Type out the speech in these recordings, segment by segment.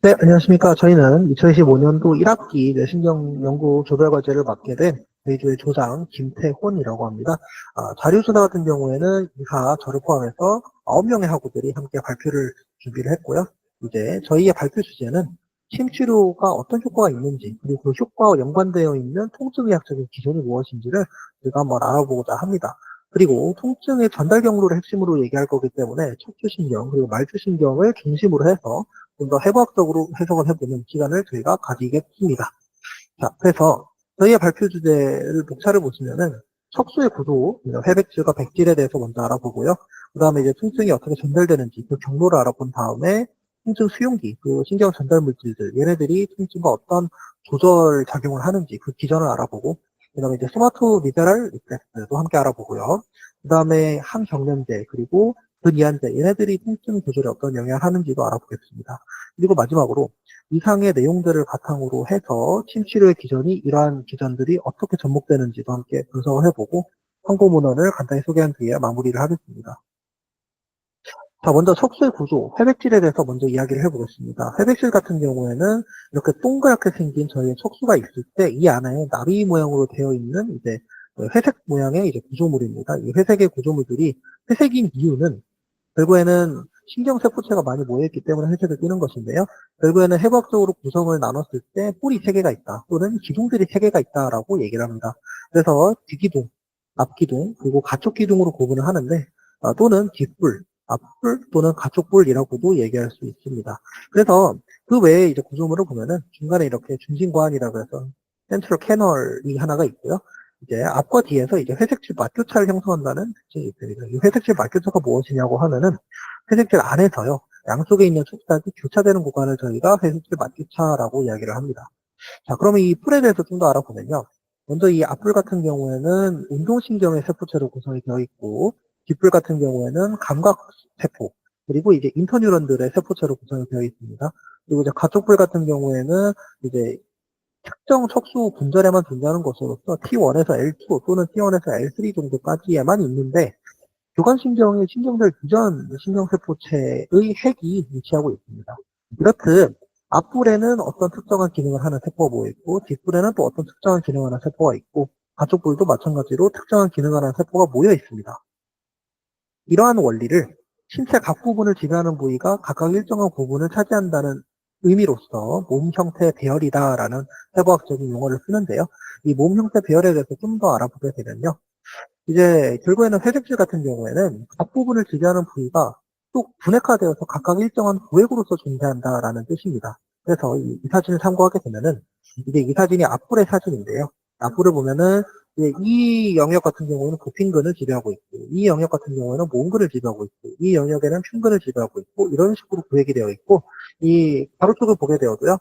네, 안녕하십니까. 저희는 2025년도 1학기 뇌신경 연구 조별 과제를 맡게 된 저희조의 조장 김태훈이라고 합니다. 자료수사 같은 경우에는 이사 저를 포함해서 9명의 학우들이 함께 발표를 준비를 했고요. 이제 저희의 발표 주제는 침치료가 어떤 효과가 있는지, 그리고 그 효과와 연관되어 있는 통증의학적인 기준이 무엇인지를 우리가 한번 알아보고자 합니다. 그리고 통증의 전달 경로를 핵심으로 얘기할 거기 때문에 척추신경, 그리고 말초신경을 중심으로 해서 좀 더 해부학적으로 해석을 해보는 시간을 저희가 가지겠습니다. 자, 그래서 저희의 발표 주제를 목차를 보시면은 척수의 구조, 회백질과 백질에 대해서 먼저 알아보고요. 그 다음에 이제 통증이 어떻게 전달되는지 그 경로를 알아본 다음에 통증 수용기, 그 신경 전달 물질들, 얘네들이 통증과 어떤 조절 작용을 하는지 그 기전을 알아보고, 그 다음에 이제 소마토 리베랄 리프렉스도 함께 알아보고요. 그 다음에 항경련제, 그리고 근이한제, 얘네들이 통증 조절에 어떤 영향을 하는지도 알아보겠습니다. 그리고 마지막으로 이상의 내용들을 바탕으로 해서 침치료의 기전이 이러한 기전들이 어떻게 접목되는지도 함께 분석을 해보고 참고 문헌을 간단히 소개한 뒤에 마무리를 하겠습니다. 자, 먼저 척수의 구조, 회백질에 대해서 먼저 이야기를 해보겠습니다. 회백질 같은 경우에는 이렇게 동그랗게 생긴 저희의 척수가 있을 때 이 안에 나비 모양으로 되어 있는 이제 회색 모양의 이제 구조물입니다. 이 회색의 구조물들이 회색인 이유는 결국에는 신경세포체가 많이 모여있기 때문에 회색을 띠는 것인데요. 결국에는 해부학적으로 구성을 나눴을 때 뿔이 3개가 있다 또는 기둥들이 3개가 있다라고 얘기를 합니다. 그래서 뒤기둥, 앞기둥, 그리고 가촉기둥으로 구분을 하는데 또는 뒷뿔, 앞뿔 또는 가촉뿔이라고도 얘기할 수 있습니다. 그래서 그 외에 이제 구조물을 보면은 중간에 이렇게 중심관이라고 해서 센트럴 캐널이 하나가 있고요. 이제 앞과 뒤에서 이제 회색질 맞교차를 형성한다는 특징이 있습니다. 이 회색질 맞교차가 무엇이냐고 하면은 회색질 안에서요. 양쪽에 있는 촉각이 교차되는 구간을 저희가 회색질 맞교차라고 이야기를 합니다. 자, 그러면 이 뿔에 대해서 좀 더 알아보면요. 먼저 이 앞뿔 같은 경우에는 운동신경의 세포체로 구성이 되어 있고, 뒷뿔 같은 경우에는 감각세포, 그리고 이제 인터뉴런들의 세포체로 구성이 되어 있습니다. 그리고 이제 가촉뿔 같은 경우에는 이제 특정 척수 분절에만 존재하는 것으로서 T1에서 L2 또는 T1에서 L3 정도까지에만 있는데 교감신경의 신경절 이전 신경세포체의 핵이 위치하고 있습니다. 이렇듯 앞뿔에는 어떤 특정한 기능을 하는 세포가 모여 있고 뒷뿔에는 또 어떤 특정한 기능을 하는 세포가 있고 가족뿔도 마찬가지로 특정한 기능을 하는 세포가 모여 있습니다. 이러한 원리를 신체 각 부분을 지배하는 부위가 각각 일정한 부분을 차지한다는 의미로서 몸 형태 배열이다라는 해부학적인 용어를 쓰는데요. 이 몸 형태 배열에 대해서 좀 더 알아보게 되면요. 이제 결국에는 회색질 같은 경우에는 각 부분을 지배하는 부위가 또 분해화되어서 각각 일정한 구획으로서 존재한다라는 뜻입니다. 그래서 이 사진을 참고하게 되면은 이제 이 사진이 앞불의 사진인데요. 앞불을 보면은 이제 이 영역 같은 경우는 보핑근을 지배하고 있고, 이 영역 같은 경우는 모음근을 지배하고 있고, 이 영역에는 흉근을 지배하고 있고, 이런 식으로 구획이 되어 있고, 이 가로쪽을 보게 되어도요.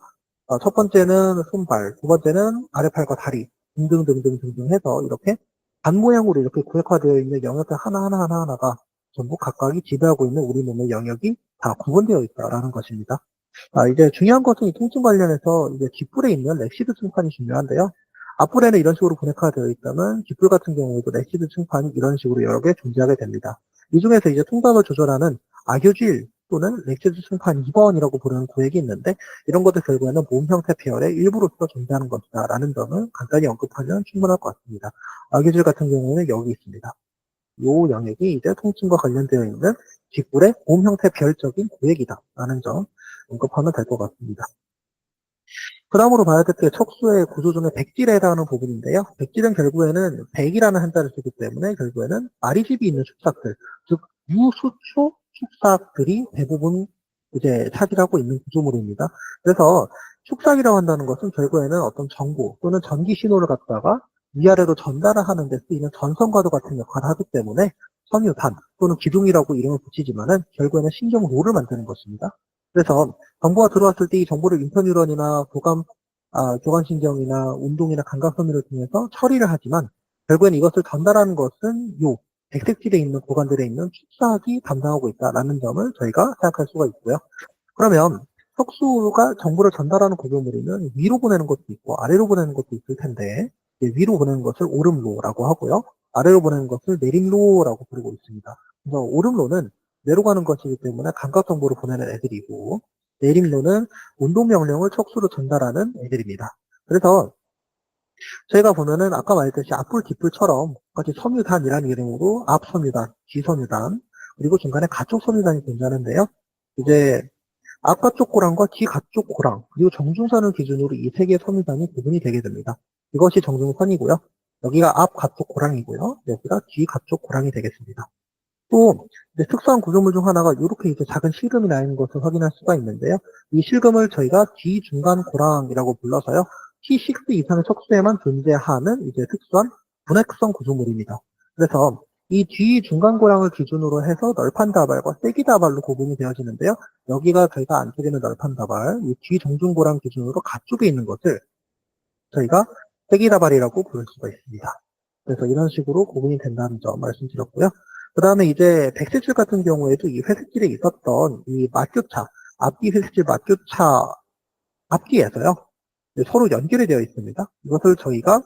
첫 번째는 손발, 두 번째는 아래팔과 다리, 등등등등등등 해서 이렇게 반 모양으로 이렇게 구획화되어 있는 영역들 하나하나가 전부 각각이 지배하고 있는 우리 몸의 영역이 다 구분되어 있다라는 것입니다. 이제 중요한 것은 이 통증 관련해서 이제 뒷불에 있는 렉시드 층판이 중요한데요. 앞불에는 이런 식으로 분해화되어 있다면 뒷불 같은 경우에도 렉시드 층판이 이런 식으로 여러 개 존재하게 됩니다. 이 중에서 이제 통각을 조절하는 아교질 또는 렉시드 층판 2번이라고 부르는 구획이 있는데 이런 것들 결국에는 몸 형태 배열의 일부로서 존재하는 것이다라는 점을 간단히 언급하면 충분할 것 같습니다. 아교질 같은 경우는 여기 있습니다. 이 영역이 이제 통증과 관련되어 있는 뒷불의 몸 형태 별적인 구획이다라는 점 언급하면 될 것 같습니다. 그 다음으로 봐야 될 게 척수의 구조 중에 백질에 해당하는 부분인데요. 백질은 결국에는 백이라는 한자를 쓰기 때문에 결국에는 아리집이 있는 축삭들, 즉 유수초 축삭들이 대부분 이제 차지하고 있는 구조물입니다. 그래서 축삭이라고 한다는 것은 결국에는 어떤 정보 또는 전기 신호를 갖다가 위아래로 전달을 하는 데 쓰이는 전선과도 같은 역할을 하기 때문에 선유단 또는 기둥이라고 이름을 붙이지만은 결국에는 신경로를 만드는 것입니다. 그래서 정보가 들어왔을 때 이 정보를 인터뉴런이나 교감신경이나 운동이나 감각선미를 통해서 처리를 하지만 결국엔 이것을 전달하는 것은 요 백색질에 있는 구간들에 있는 축삭이 담당하고 있다라는 점을 저희가 생각할 수가 있고요. 그러면 척수가 정보를 전달하는 구조물이면 위로 보내는 것도 있고 아래로 보내는 것도 있을 텐데 위로 보내는 것을 오름로라고 하고요. 아래로 보내는 것을 내림로라고 부르고 있습니다. 그래서 오름로는 내로 가는 것이기 때문에 감각 정보를 보내는 애들이고 내림노는 운동 명령을 척수로 전달하는 애들입니다. 그래서 저희가 보면은 아까 말했듯이 앞불 뒷불처럼 같이 섬유단이라는 이름으로 앞섬유단, 뒤섬유단, 그리고 중간에 가쪽 섬유단이 존재하는데요. 이제 앞가쪽 고랑과 뒤가쪽 고랑, 그리고 정중선을 기준으로 이 세 개의 섬유단이 구분이 되게 됩니다. 이것이 정중선이고요. 여기가 앞가쪽 고랑이고요. 여기가 뒤가쪽 고랑이 되겠습니다. 또 이제 특수한 구조물 중 하나가 이렇게 이제 작은 실금이 나 있는 것을 확인할 수가 있는데요. 이 실금을 저희가 뒤중간 고랑이라고 불러서요. T6 이상의 척수에만 존재하는 이제 특수한 분해성 구조물입니다. 그래서 이 뒤중간 고랑을 기준으로 해서 널판 다발과 세기 다발로 구분이 되어지는데요. 여기가 저희가 안쪽에 있는 널판 다발, 이 뒤정중 고랑 기준으로 가쪽에 있는 것을 저희가 세기 다발이라고 부를 수가 있습니다. 그래서 이런 식으로 구분이 된다는 점 말씀드렸고요. 그 다음에 이제 백색질 같은 경우에도 이 회색질에 있었던 이 맞교차, 앞뒤 회색질 맞교차 앞뒤에서요. 서로 연결이 되어 있습니다. 이것을 저희가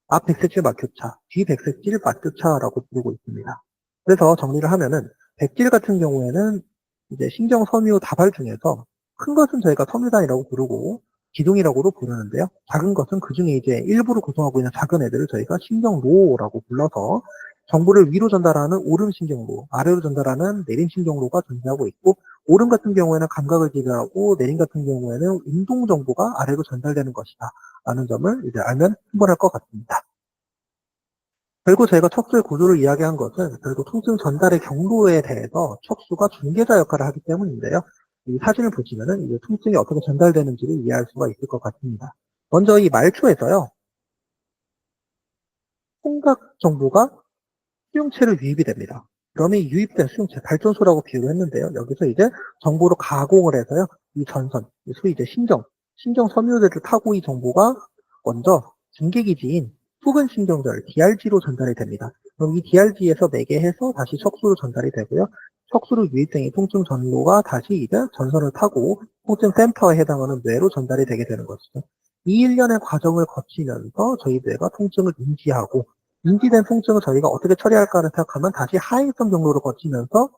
앞 백색질 맞교차, 뒤 백색질 맞교차라고 부르고 있습니다. 그래서 정리를 하면은 백질 같은 경우에는 이제 신경 섬유 다발 중에서 큰 것은 저희가 섬유단이라고 부르고 기둥이라고도 부르는데요. 작은 것은 그 중에 이제 일부를 구성하고 있는 작은 애들을 저희가 신경로라고 불러서 정보를 위로 전달하는 오름신경로, 아래로 전달하는 내림신경로가 존재하고 있고, 오름 같은 경우에는 감각을 지배하고, 내림 같은 경우에는 운동 정보가 아래로 전달되는 것이다. 라는 점을 이제 알면 충분할 것 같습니다. 결국 저희가 척수의 구조를 이야기한 것은 결국 통증 전달의 경로에 대해서 척수가 중개자 역할을 하기 때문인데요. 이 사진을 보시면은 이제 통증이 어떻게 전달되는지를 이해할 수가 있을 것 같습니다. 먼저 이 말초에서요, 통각 정보가 수용체를 유입이 됩니다. 그러면 이 유입된 수용체, 발전소라고 비유를 했는데요. 여기서 이제 정보를 가공을 해서요, 이 전선, 소위 이제 신경 섬유들을 타고 이 정보가 먼저 중계기지인 후근신경절, DRG로 전달이 됩니다. 그럼 이 DRG에서 매개해서 다시 척수로 전달이 되고요. 척수로 유입된 이 통증 전로가 다시 이제 전선을 타고 통증 센터에 해당하는 뇌로 전달이 되게 되는 것이죠. 이 일련의 과정을 거치면서 저희 뇌가 통증을 인지하고 인지된 통증을 저희가 어떻게 처리할까를 생각하면 다시 하행성 경로를 거치면서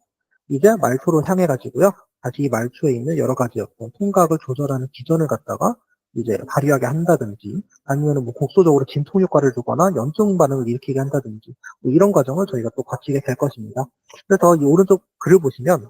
이제 말초로 향해 가지고요. 다시 이 말초에 있는 여러 가지 어떤 통각을 조절하는 기전을 갖다가 이제 발휘하게 한다든지 아니면 뭐 곡소적으로 진통 효과를 주거나 연증 반응을 일으키게 한다든지 뭐 이런 과정을 저희가 또 거치게 될 것입니다. 그래서 이 오른쪽 글을 보시면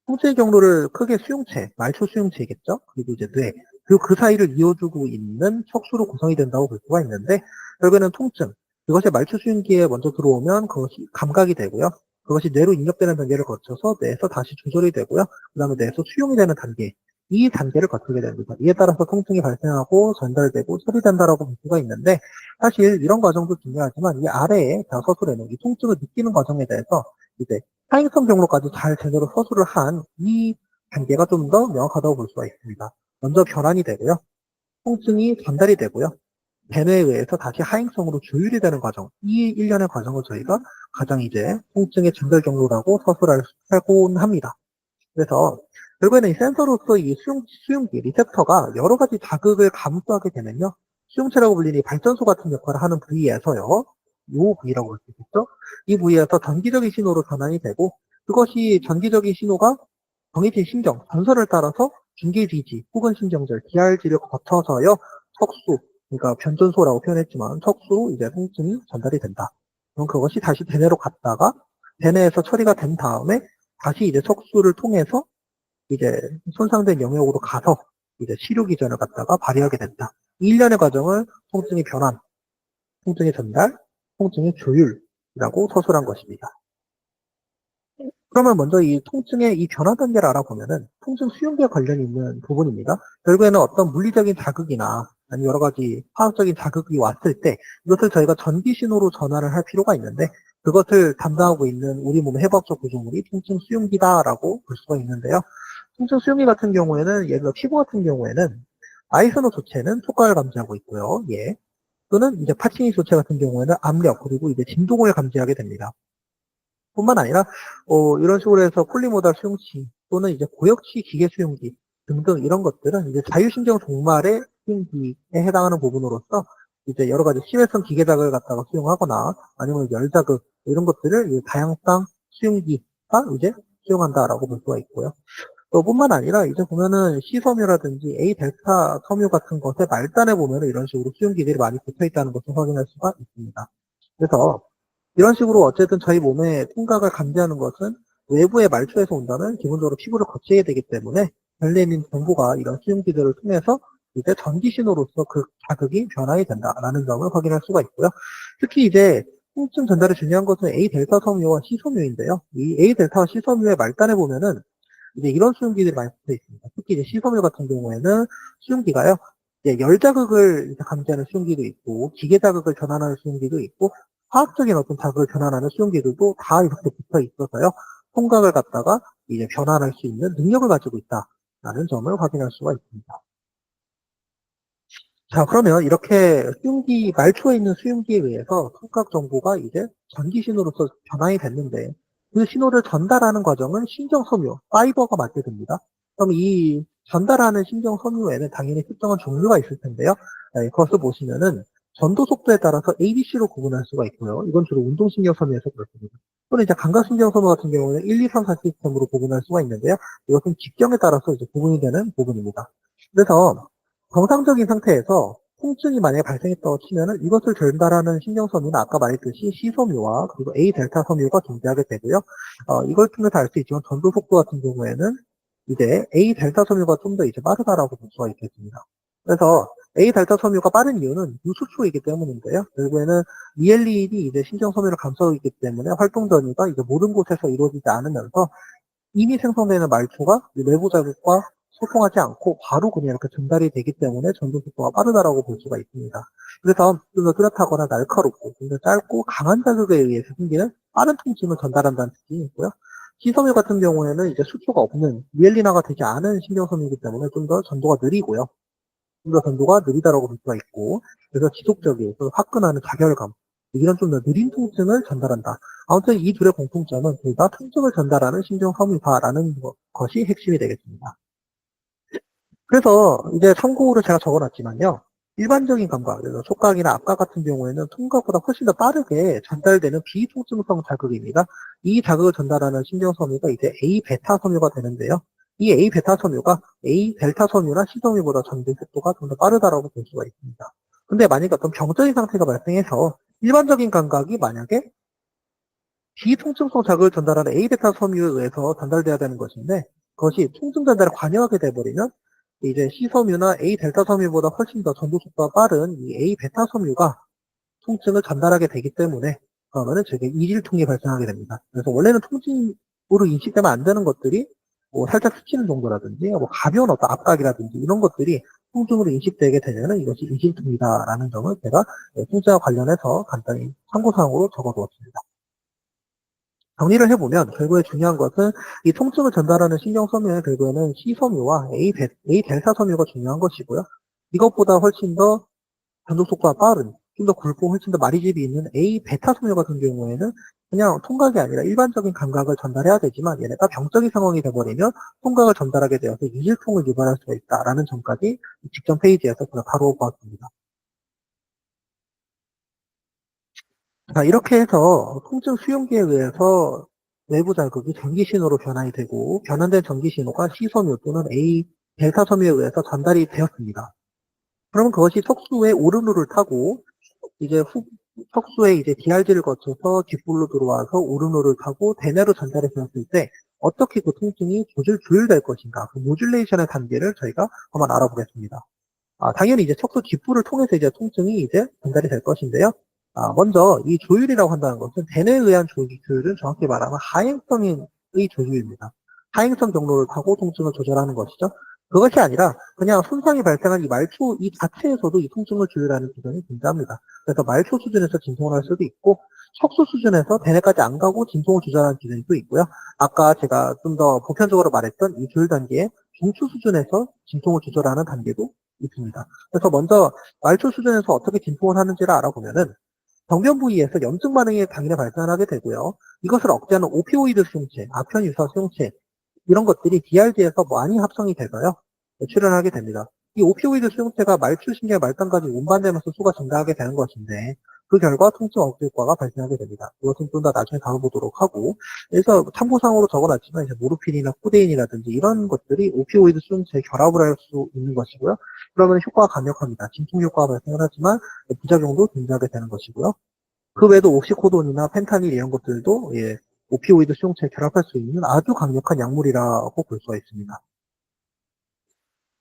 통증의 경로를 크게 수용체, 말초 수용체겠죠? 그리고 이제 뇌, 그리고 그 사이를 이어주고 있는 척수로 구성이 된다고 볼 수가 있는데, 결국에는 통증, 그것이 말초 수용기에 먼저 들어오면 그것이 감각이 되고요. 그것이 뇌로 인접되는 단계를 거쳐서 뇌에서 다시 조절이 되고요. 그 다음에 뇌에서 수용이 되는 단계, 이 단계를 거치게 됩니다. 이에 따라서 통증이 발생하고 전달되고 처리된다라고 볼 수가 있는데, 사실 이런 과정도 중요하지만 이 아래에 서술에는 이 통증을 느끼는 과정에 대해서 이제 하행성 경로까지 잘 제대로 서술을 한 이 단계가 좀 더 명확하다고 볼 수가 있습니다. 먼저 변환이 되고요. 통증이 전달이 되고요. 대뇌에 의해서 다시 하행성으로 조율이 되는 과정. 이 일련의 과정을 저희가 가장 이제 통증의 전달 경로라고 서술하곤 합니다. 그래서 결국에는 이 센서로서 이 수용기, 리셉터가 여러 가지 자극을 감수하게 되면요. 수용체라고 불리는 이 발전소 같은 역할을 하는 부위에서요. 이 부위라고 볼 수 있겠죠? 이 부위에서 전기적인 신호로 전환이 되고 그것이 전기적인 신호가 정해진 신경, 전선을 따라서 중계지지, 혹은 신경절, DRG를 거쳐서요. 척수, 그러니까 변전소라고 표현했지만 척수로 이제 통증이 전달이 된다. 그럼 그것이 다시 대뇌로 갔다가 대뇌에서 처리가 된 다음에 다시 이제 척수를 통해서 이제 손상된 영역으로 가서 이제 치료 기전을 갖다가 발휘하게 된다. 이 일련의 과정을 통증의 변환, 통증의 전달, 통증의 조율이라고 서술한 것입니다. 그러면 먼저 이 통증의 이 변화 단계를 알아보면은 통증 수용기와 관련이 있는 부분입니다. 결국에는 어떤 물리적인 자극이나 아니면 여러 가지 화학적인 자극이 왔을 때 이것을 저희가 전기 신호로 전환을 할 필요가 있는데 그것을 담당하고 있는 우리 몸의 해부학적 구조물이 통증 수용기다라고 볼 수가 있는데요. 통증 수용기 같은 경우에는 예를 들어 피부 같은 경우에는 아이소노 조체는 촉각을 감지하고 있고요. 예. 또는 이제 파치니 조체 같은 경우에는 압력 그리고 이제 진동을 감지하게 됩니다. 뿐만 아니라 이런 식으로 해서 폴리모달 수용기 또는 이제 고역치 기계 수용기 등등 이런 것들은 이제 자율신경 종말의 수용기에 해당하는 부분으로서 이제 여러 가지 심해성 기계 자극을 갖다가 수용하거나 아니면 열 자극 이런 것들을 다양성 수용기가 이제 수용한다라고 볼 수가 있고요. 또 뿐만 아니라 이제 보면은 C섬유라든지 A 델타 섬유 같은 것의 말단에 보면은 이런 식으로 수용기들이 많이 붙어 있다는 것을 확인할 수가 있습니다. 그래서 이런 식으로 어쨌든 저희 몸의 통각을 감지하는 것은 외부의 말초에서 온다면 기본적으로 피부를 거치게 되기 때문에 달려 있는 정보가 이런 수용기들을 통해서 이제 전기 신호로서 그 자극이 변화가 된다라는 점을 확인할 수가 있고요. 특히 이제 통증 전달에 중요한 것은 A 델타 섬유와 C 섬유인데요. 이 A 델타와 C 섬유의 말단에 보면은 이제 이런 수용기들이 많이 붙어 있습니다. 특히 이제 C 섬유 같은 경우에는 수용기가요. 이제 열 자극을 이제 감지하는 수용기도 있고 기계 자극을 전환하는 수용기도 있고 화학적인 어떤 자극을 전환하는 수용기들도 다 이렇게 붙어 있어서요. 통각을 갖다가 이제 변환할 수 있는 능력을 가지고 있다라는 점을 확인할 수가 있습니다. 자, 그러면 이렇게 수용기, 말초에 있는 수용기에 의해서 통각 정보가 이제 전기 신호로서 변환이 됐는데 그 신호를 전달하는 과정은 신경섬유, 파이버가 맡게 됩니다. 그럼 이 전달하는 신경섬유에는 당연히 특정한 종류가 있을 텐데요. 네, 그것을 보시면은 전도 속도에 따라서 ABC로 구분할 수가 있고요. 이건 주로 운동신경섬유에서 그렇습니다. 또는 이제 감각신경섬유 같은 경우는 1, 2, 3, 4 시스템으로 구분할 수가 있는데요. 이것은 직경에 따라서 이제 구분이 되는 부분입니다. 그래서 정상적인 상태에서 통증이 만약에 발생했다고 치면은 이것을 전달하는 신경섬유는 아까 말했듯이 C섬유와 그리고 A 델타 섬유가 존재하게 되고요. 이걸 통해서 알 수 있지만 전도 속도 같은 경우에는 이제 A 델타 섬유가 좀 더 이제 빠르다라고 볼 수가 있겠습니다. 그래서 A 델타 섬유가 빠른 이유는 유수초이기 때문인데요. 결국에는 미엘린이 이제 신경섬유를 감싸고 있기 때문에 활동 전이가 이제 모든 곳에서 이루어지지 않으면서 이미 생성되는 말초가 내부 자극과 소통하지 않고 바로 그냥 이렇게 전달이 되기 때문에 전도 속도가 빠르다라고 볼 수가 있습니다. 그래서 좀 더 뚜렷하거나 날카롭고 좀 더 짧고 강한 자극에 의해서 생기는 빠른 통증을 전달한다는 뜻이 있고요. C섬유 같은 경우에는 이제 수초가 없는 미엘린화가 되지 않은 신경섬유이기 때문에 좀 더 전도가 느리고요. 좀 더 전도가 느리다라고 볼 수가 있고 그래서 지속적인 화끈하는 가결감 이런 좀 더 느린 통증을 전달한다. 아무튼 이 둘의 공통점은 둘 다 통증을 전달하는 신경섬유다라는 것이 핵심이 되겠습니다. 그래서 이제 참고로 제가 적어놨지만요. 일반적인 감각, 그래서 촉각이나 압각 같은 경우에는 통각보다 훨씬 더 빠르게 전달되는 비통증성 자극입니다. 이 자극을 전달하는 신경섬유가 이제 A 베타 섬유가 되는데요. 이 A 베타 섬유가 A 델타 섬유나 C 섬유보다 전달 속도가 좀 더 빠르다라고 볼 수가 있습니다. 근데 만약에 어떤 병적인 상태가 발생해서 일반적인 감각이 만약에 비통증성 자극을 전달하는 A 베타 섬유에 의해서 전달돼야 되는 것인데 그것이 통증 전달에 관여하게 돼버리면 이제 C 섬유나 A 델타 섬유보다 훨씬 더 전도 속도가 빠른 이 A 베타 섬유가 통증을 전달하게 되기 때문에 그러면은 저게 이질통이 발생하게 됩니다. 그래서 원래는 통증으로 인식되면 안 되는 것들이 뭐 살짝 스치는 정도라든지 뭐 가벼운 어떤 압각이라든지 이런 것들이 통증으로 인식되게 되면은 이것이 이질통이다라는 점을 제가 통증과 관련해서 간단히 참고사항으로 적어두었습니다. 정리를 해보면 결국에 중요한 것은 이 통증을 전달하는 신경섬유의 결국에는 C섬유와 A 델타 섬유가 중요한 것이고요. 이것보다 훨씬 더 전도 속도가 빠른, 좀 더 굵고 훨씬 더 마리집이 있는 A 베타 섬유 같은 경우에는 그냥 통각이 아니라 일반적인 감각을 전달해야 되지만 얘네가 병적인 상황이 돼버리면 통각을 전달하게 되어서 이질통을 유발할 수가 있다라는 점까지 직전 페이지에서 제가 다루어보았습니다. 자, 이렇게 해서 통증 수용기에 의해서 외부 자극이 전기 신호로 변환이 되고 변환된 전기 신호가 C섬유 또는 A 델타 섬유에 의해서 전달이 되었습니다. 그러면 그것이 척수의 오른우를 타고 이제 척수에 이제 DRG를 거쳐서 뒷불로 들어와서 오른우를 타고 대뇌로 전달이 되었을 때 어떻게 그 통증이 조절될 것인가 그 모듈레이션의 단계를 저희가 한번 알아보겠습니다. 당연히 이제 척수 뒷부를 통해서 이제 통증이 이제 전달이 될 것인데요. 먼저 이 조율이라고 한다는 것은 대뇌에 의한 조율은 정확히 말하면 하행성의 조율입니다. 하행성 경로를 타고 통증을 조절하는 것이죠. 그것이 아니라 그냥 손상이 발생한 이 말초 이 자체에서도 이 통증을 조율하는 기전이 존재합니다. 그래서 말초 수준에서 진통을 할 수도 있고 척수 수준에서 대뇌까지 안 가고 진통을 조절하는 기전이 또 있고요. 아까 제가 좀 더 보편적으로 말했던 이 조율 단계에 중추 수준에서 진통을 조절하는 단계도 있습니다. 그래서 먼저 말초 수준에서 어떻게 진통을 하는지를 알아보면은 병변 부위에서 염증 반응이 당연히 발생하게 되고요. 이것을 억제하는 오피오이드 수용체, 아편 유사 수용체 이런 것들이 DRG에서 많이 합성이 돼서요. 출현하게 됩니다. 이 오피오이드 수용체가 말초 신경 말단까지 운반되면서 수가 증가하게 되는 것인데 그 결과 통증 억제 효과가 발생하게 됩니다. 이것은 좀 더 나중에 다뤄보도록 하고, 그래서 참고상으로 적어놨지만 이제 모르핀이나 코데인이라든지 이런 것들이 오피오이드 수용체에 결합을 할 수 있는 것이고요. 그러면 효과가 강력합니다. 진통 효과가 발생을 하지만 부작용도 존재하게 되는 것이고요. 그 외에도 옥시코돈이나 펜타닐 이런 것들도 예, 오피오이드 수용체에 결합할 수 있는 아주 강력한 약물이라고 볼 수가 있습니다.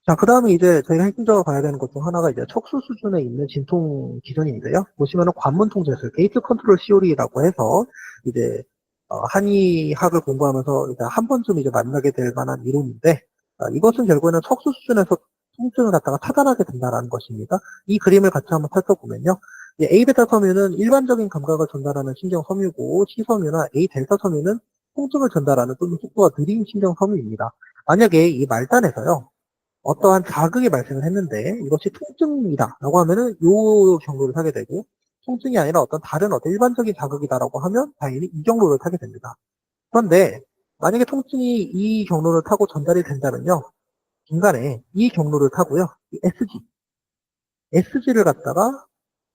자, 그 다음에 이제 저희가 핵심적으로 봐야 되는 것 중 하나가 이제 척수 수준에 있는 진통 기전인데요. 보시면은 관문 통제술, 게이트 컨트롤 시오리라고 해서 이제 한의학을 공부하면서 이제 한 번쯤 이제 만나게 될 만한 이론인데, 이것은 결국에는 척수 수준에서 통증을 갖다가 차단하게 된다는 것입니다. 이 그림을 같이 한번 살펴보면요. A베타 섬유는 일반적인 감각을 전달하는 신경 섬유고, C섬유나 A델타 섬유는 통증을 전달하는 또는 속도가 느린 신경 섬유입니다. 만약에 이 말단에서요, 어떠한 자극이 발생을 했는데 이것이 통증이다라고 하면은 요 경로를 타게 되고, 통증이 아니라 어떤 다른 어떤 일반적인 자극이다라고 하면 당연히 이 경로를 타게 됩니다. 그런데 만약에 통증이 이 경로를 타고 전달이 된다면요, 중간에 이 경로를 타고요, 이 SG를 갖다가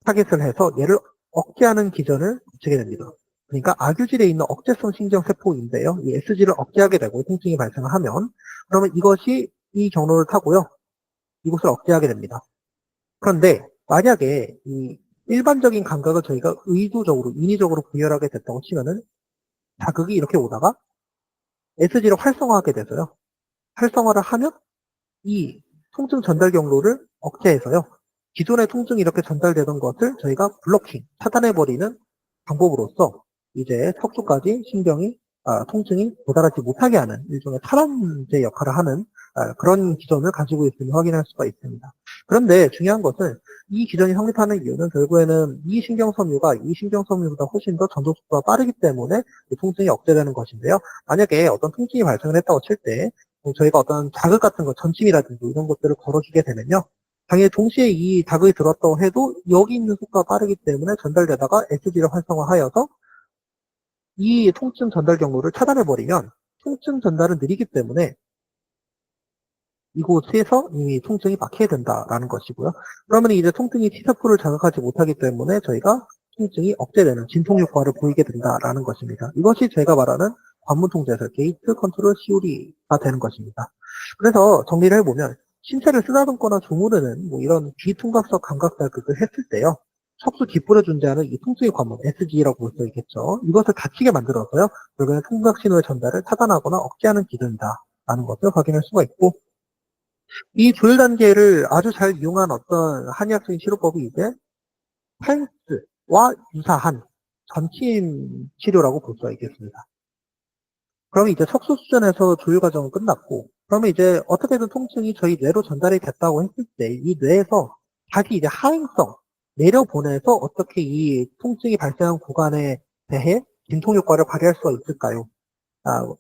타겟을 해서 얘를 억제하는 기전을 거치게 됩니다. 그러니까 아규질에 있는 억제성 신경세포인데요, 이 SG를 억제하게 되고 통증이 발생하면, 그러면 이것이 이 경로를 타고요, 이것을 억제하게 됩니다. 그런데 만약에 이 일반적인 감각을 저희가 의도적으로, 인위적으로 구현하게 됐다고 치면은 자극이 이렇게 오다가 SG를 활성화하게 돼서요. 활성화를 하면 이 통증 전달 경로를 억제해서요. 기존의 통증이 이렇게 전달되던 것을 저희가 블로킹, 차단해버리는 방법으로서 이제 척추까지 신경이, 통증이 도달하지 못하게 하는 일종의 차단제 역할을 하는 그런 기전을 가지고 있음을 확인할 수가 있습니다. 그런데 중요한 것은 이 기전이 성립하는 이유는 결국에는 이 신경섬유보다 훨씬 더 전도 속도가 빠르기 때문에 이 통증이 억제되는 것인데요. 만약에 어떤 통증이 발생을 했다고 칠 때 저희가 어떤 자극 같은 거, 전침이라든지 이런 것들을 걸어주게 되면요, 당연히 동시에 이 자극이 들었다고 해도 여기 있는 속도가 빠르기 때문에 전달되다가 SG를 활성화하여서 이 통증 전달 경로를 차단해버리면 통증 전달은 느리기 때문에 이곳에서 이미 통증이 막히게 된다라는 것이고요. 그러면 이제 통증이 T세포를 자극하지 못하기 때문에 저희가 통증이 억제되는 진통 효과를 보이게 된다라는 것입니다. 이것이 제가 말하는 관문통제술, 게이트 컨트롤 시오리가 되는 것입니다. 그래서 정리를 해보면 신체를 쓰다듬거나 주무르는 뭐 이런 비통각성 감각 자극을 했을 때요, 척수 뒷부분에 존재하는 이 통증의 관문, SG라고 볼 수 있겠죠. 이것을 닫히게 만들어서요, 결국에는 통각 신호의 전달을 차단하거나 억제하는 기전이다라는 것을 확인할 수가 있고, 이 조율 단계를 아주 잘 이용한 어떤 한의학적인 치료법이 이제 파인스와 유사한 전침 치료라고 볼 수가 있겠습니다. 그러면 이제 척수 수준에서 조율 과정은 끝났고, 그러면 이제 어떻게든 통증이 저희 뇌로 전달이 됐다고 했을 때 이 뇌에서 다시 이제 하행성 내려보내서 어떻게 이 통증이 발생한 구간에 대해 진통 효과를 발휘할 수가 있을까요?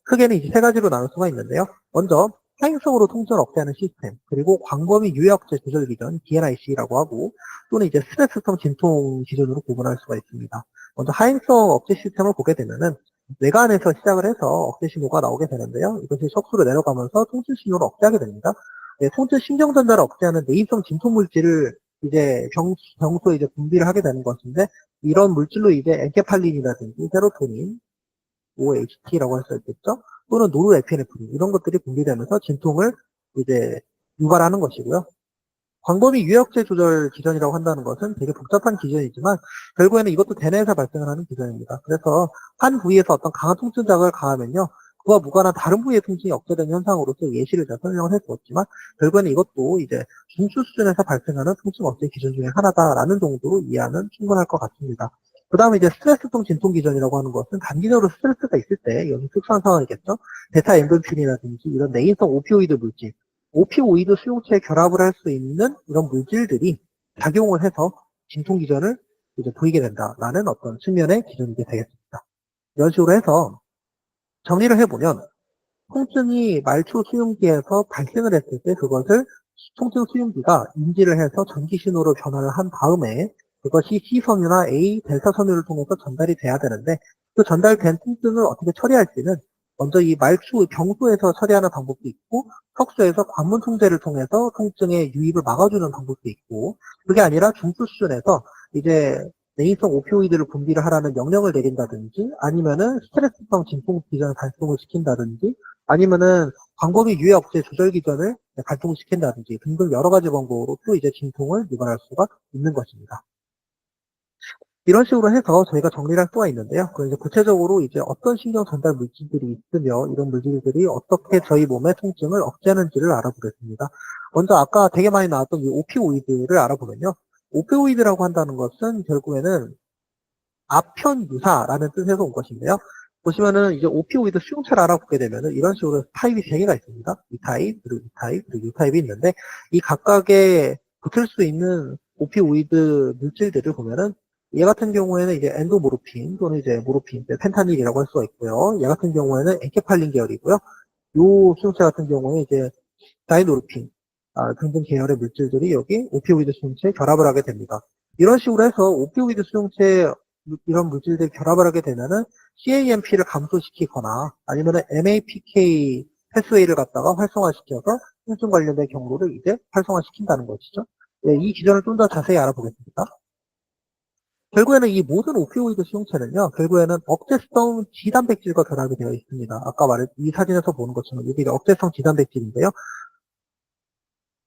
크게는 이제 세 가지로 나눌 수가 있는데요. 먼저 하행성으로 통증을 억제하는 시스템, 그리고 광범위 유해억제 조절 기전 DNIC라고 하고, 또는 이제 스트레스성 진통 기전으로 구분할 수가 있습니다. 먼저 하행성 억제 시스템을 보게 되면은 뇌관에서 시작을 해서 억제 신호가 나오게 되는데요. 이것이 척수로 내려가면서 통증 신호를 억제하게 됩니다. 통증 신경 전달을 억제하는 내인성 진통 물질을 이제 병소에 이제 분비를 하게 되는 것인데, 이런 물질로 이제 엔케팔린이라든지 세로토닌, OHT라고 할 수 있겠죠? 또는 노르에피네프린, 이런 것들이 분비되면서 진통을 이제 유발하는 것이고요. 광범위 유해억제 조절 기전이라고 한다는 것은 되게 복잡한 기전이지만 결국에는 이것도 대뇌에서 발생을 하는 기전입니다. 그래서 한 부위에서 어떤 강한 통증 자극을 가하면요, 그와 무관한 다른 부위의 통증이 억제되는 현상으로서 예시를 제가 설명을 해주었지만, 결국에는 이것도 이제 중추 수준에서 발생하는 통증 억제 기전 중에 하나다라는 정도로 이해하면 충분할 것 같습니다. 그 다음에 이제 스트레스성 진통 기전이라고 하는 것은 단기적으로 스트레스가 있을 때, 여기 특수한 상황이겠죠? 베타 엔돌핀이라든지 이런 내인성 오피오이드 물질, 오피오이드 수용체에 결합을 할 수 있는 이런 물질들이 작용을 해서 진통 기전을 이제 보이게 된다라는 어떤 측면의 기전이 되겠습니다. 이런 식으로 해서 정리를 해보면, 통증이 말초 수용기에서 발생을 했을 때 그것을 통증 수용기가 인지를 해서 전기 신호로 변화를 한 다음에 그것이 C섬유나 A 델타 섬유를 통해서 전달이 돼야 되는데, 그 전달된 통증을 어떻게 처리할지는 먼저 이 말초 병소에서 처리하는 방법도 있고, 척수에서 관문 통제를 통해서 통증의 유입을 막아주는 방법도 있고, 그게 아니라 중추 수준에서 이제 내인성 오피오이드를 분비를 하라는 명령을 내린다든지, 아니면은 스트레스성 진통 기전을 발동을 시킨다든지, 아니면은 광범위 유해 억제 조절 기전을 발동시킨다든지 등등 여러 가지 방법으로 또 이제 진통을 유발할 수가 있는 것입니다. 이런 식으로 해서 저희가 정리를 할 수가 있는데요. 그럼 이제 구체적으로 이제 어떤 신경 전달 물질들이 있으며 이런 물질들이 어떻게 저희 몸의 통증을 억제하는지를 알아보겠습니다. 먼저 아까 되게 많이 나왔던 이 오피오이드를 알아보면요. 오피오이드라고 한다는 것은 결국에는 아편유사라는 뜻에서 온 것인데요. 보시면은 이제 오피오이드 수용체를 알아보게 되면은 이런 식으로 타입이 3개가 있습니다. 이 타입, 그리고 이 타입, 그리고 이 타입이 있는데 이 각각의 붙을 수 있는 오피오이드 물질들을 보면은 얘 같은 경우에는 이제 엔도모르핀 또는 이제 모르핀, 펜타닐이라고 할 수가 있고요. 얘 같은 경우에는 엔케팔린 계열이고요. 요 수용체 같은 경우에 이제 다이노르핀 등등 계열의 물질들이 여기 오피오이드 수용체에 결합을 하게 됩니다. 이런 식으로 해서 오피오이드 수용체에 이런 물질들이 결합을 하게 되면은 CAMP를 감소시키거나 아니면은 MAPK 패스웨이를 갖다가 활성화시켜서 통증 관련된 경로를 이제 활성화시킨다는 것이죠. 네, 이 기전을 좀 더 자세히 알아보겠습니다. 결국에는 이 모든 오피오이드 수용체는요, 결국에는 억제성 지단백질과 결합이 되어 있습니다. 아까 이 사진에서 보는 것처럼 이게 억제성 지단백질인데요.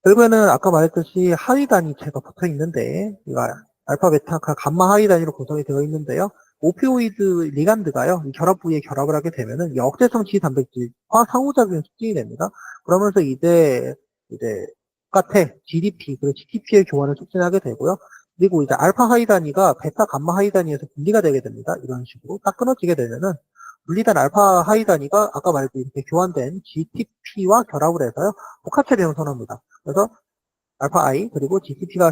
결국에는 아까 말했듯이 하위 단위체가 붙어 있는데, 알파, 베타, 감마 하위 단위로 구성이 되어 있는데요. 오피오이드 리간드가요, 이 결합 부위에 결합을 하게 되면은 이 억제성 지단백질과 상호작용이 촉진이 됩니다. 그러면서 이제 똑같아 GDP 그리고 GTP의 교환을 촉진하게 되고요. 그리고 이제 알파 하위 단위가 베타, 감마 하위 단위에서 분리가 되게 됩니다. 이런 식으로 딱 끊어지게 되면은 분리된 알파 하위 단위가 아까 말했듯이 이렇게 교환된 GTP와 결합을 해서요, 복합체를 형성합니다. 그래서 알파 I 그리고 GTP가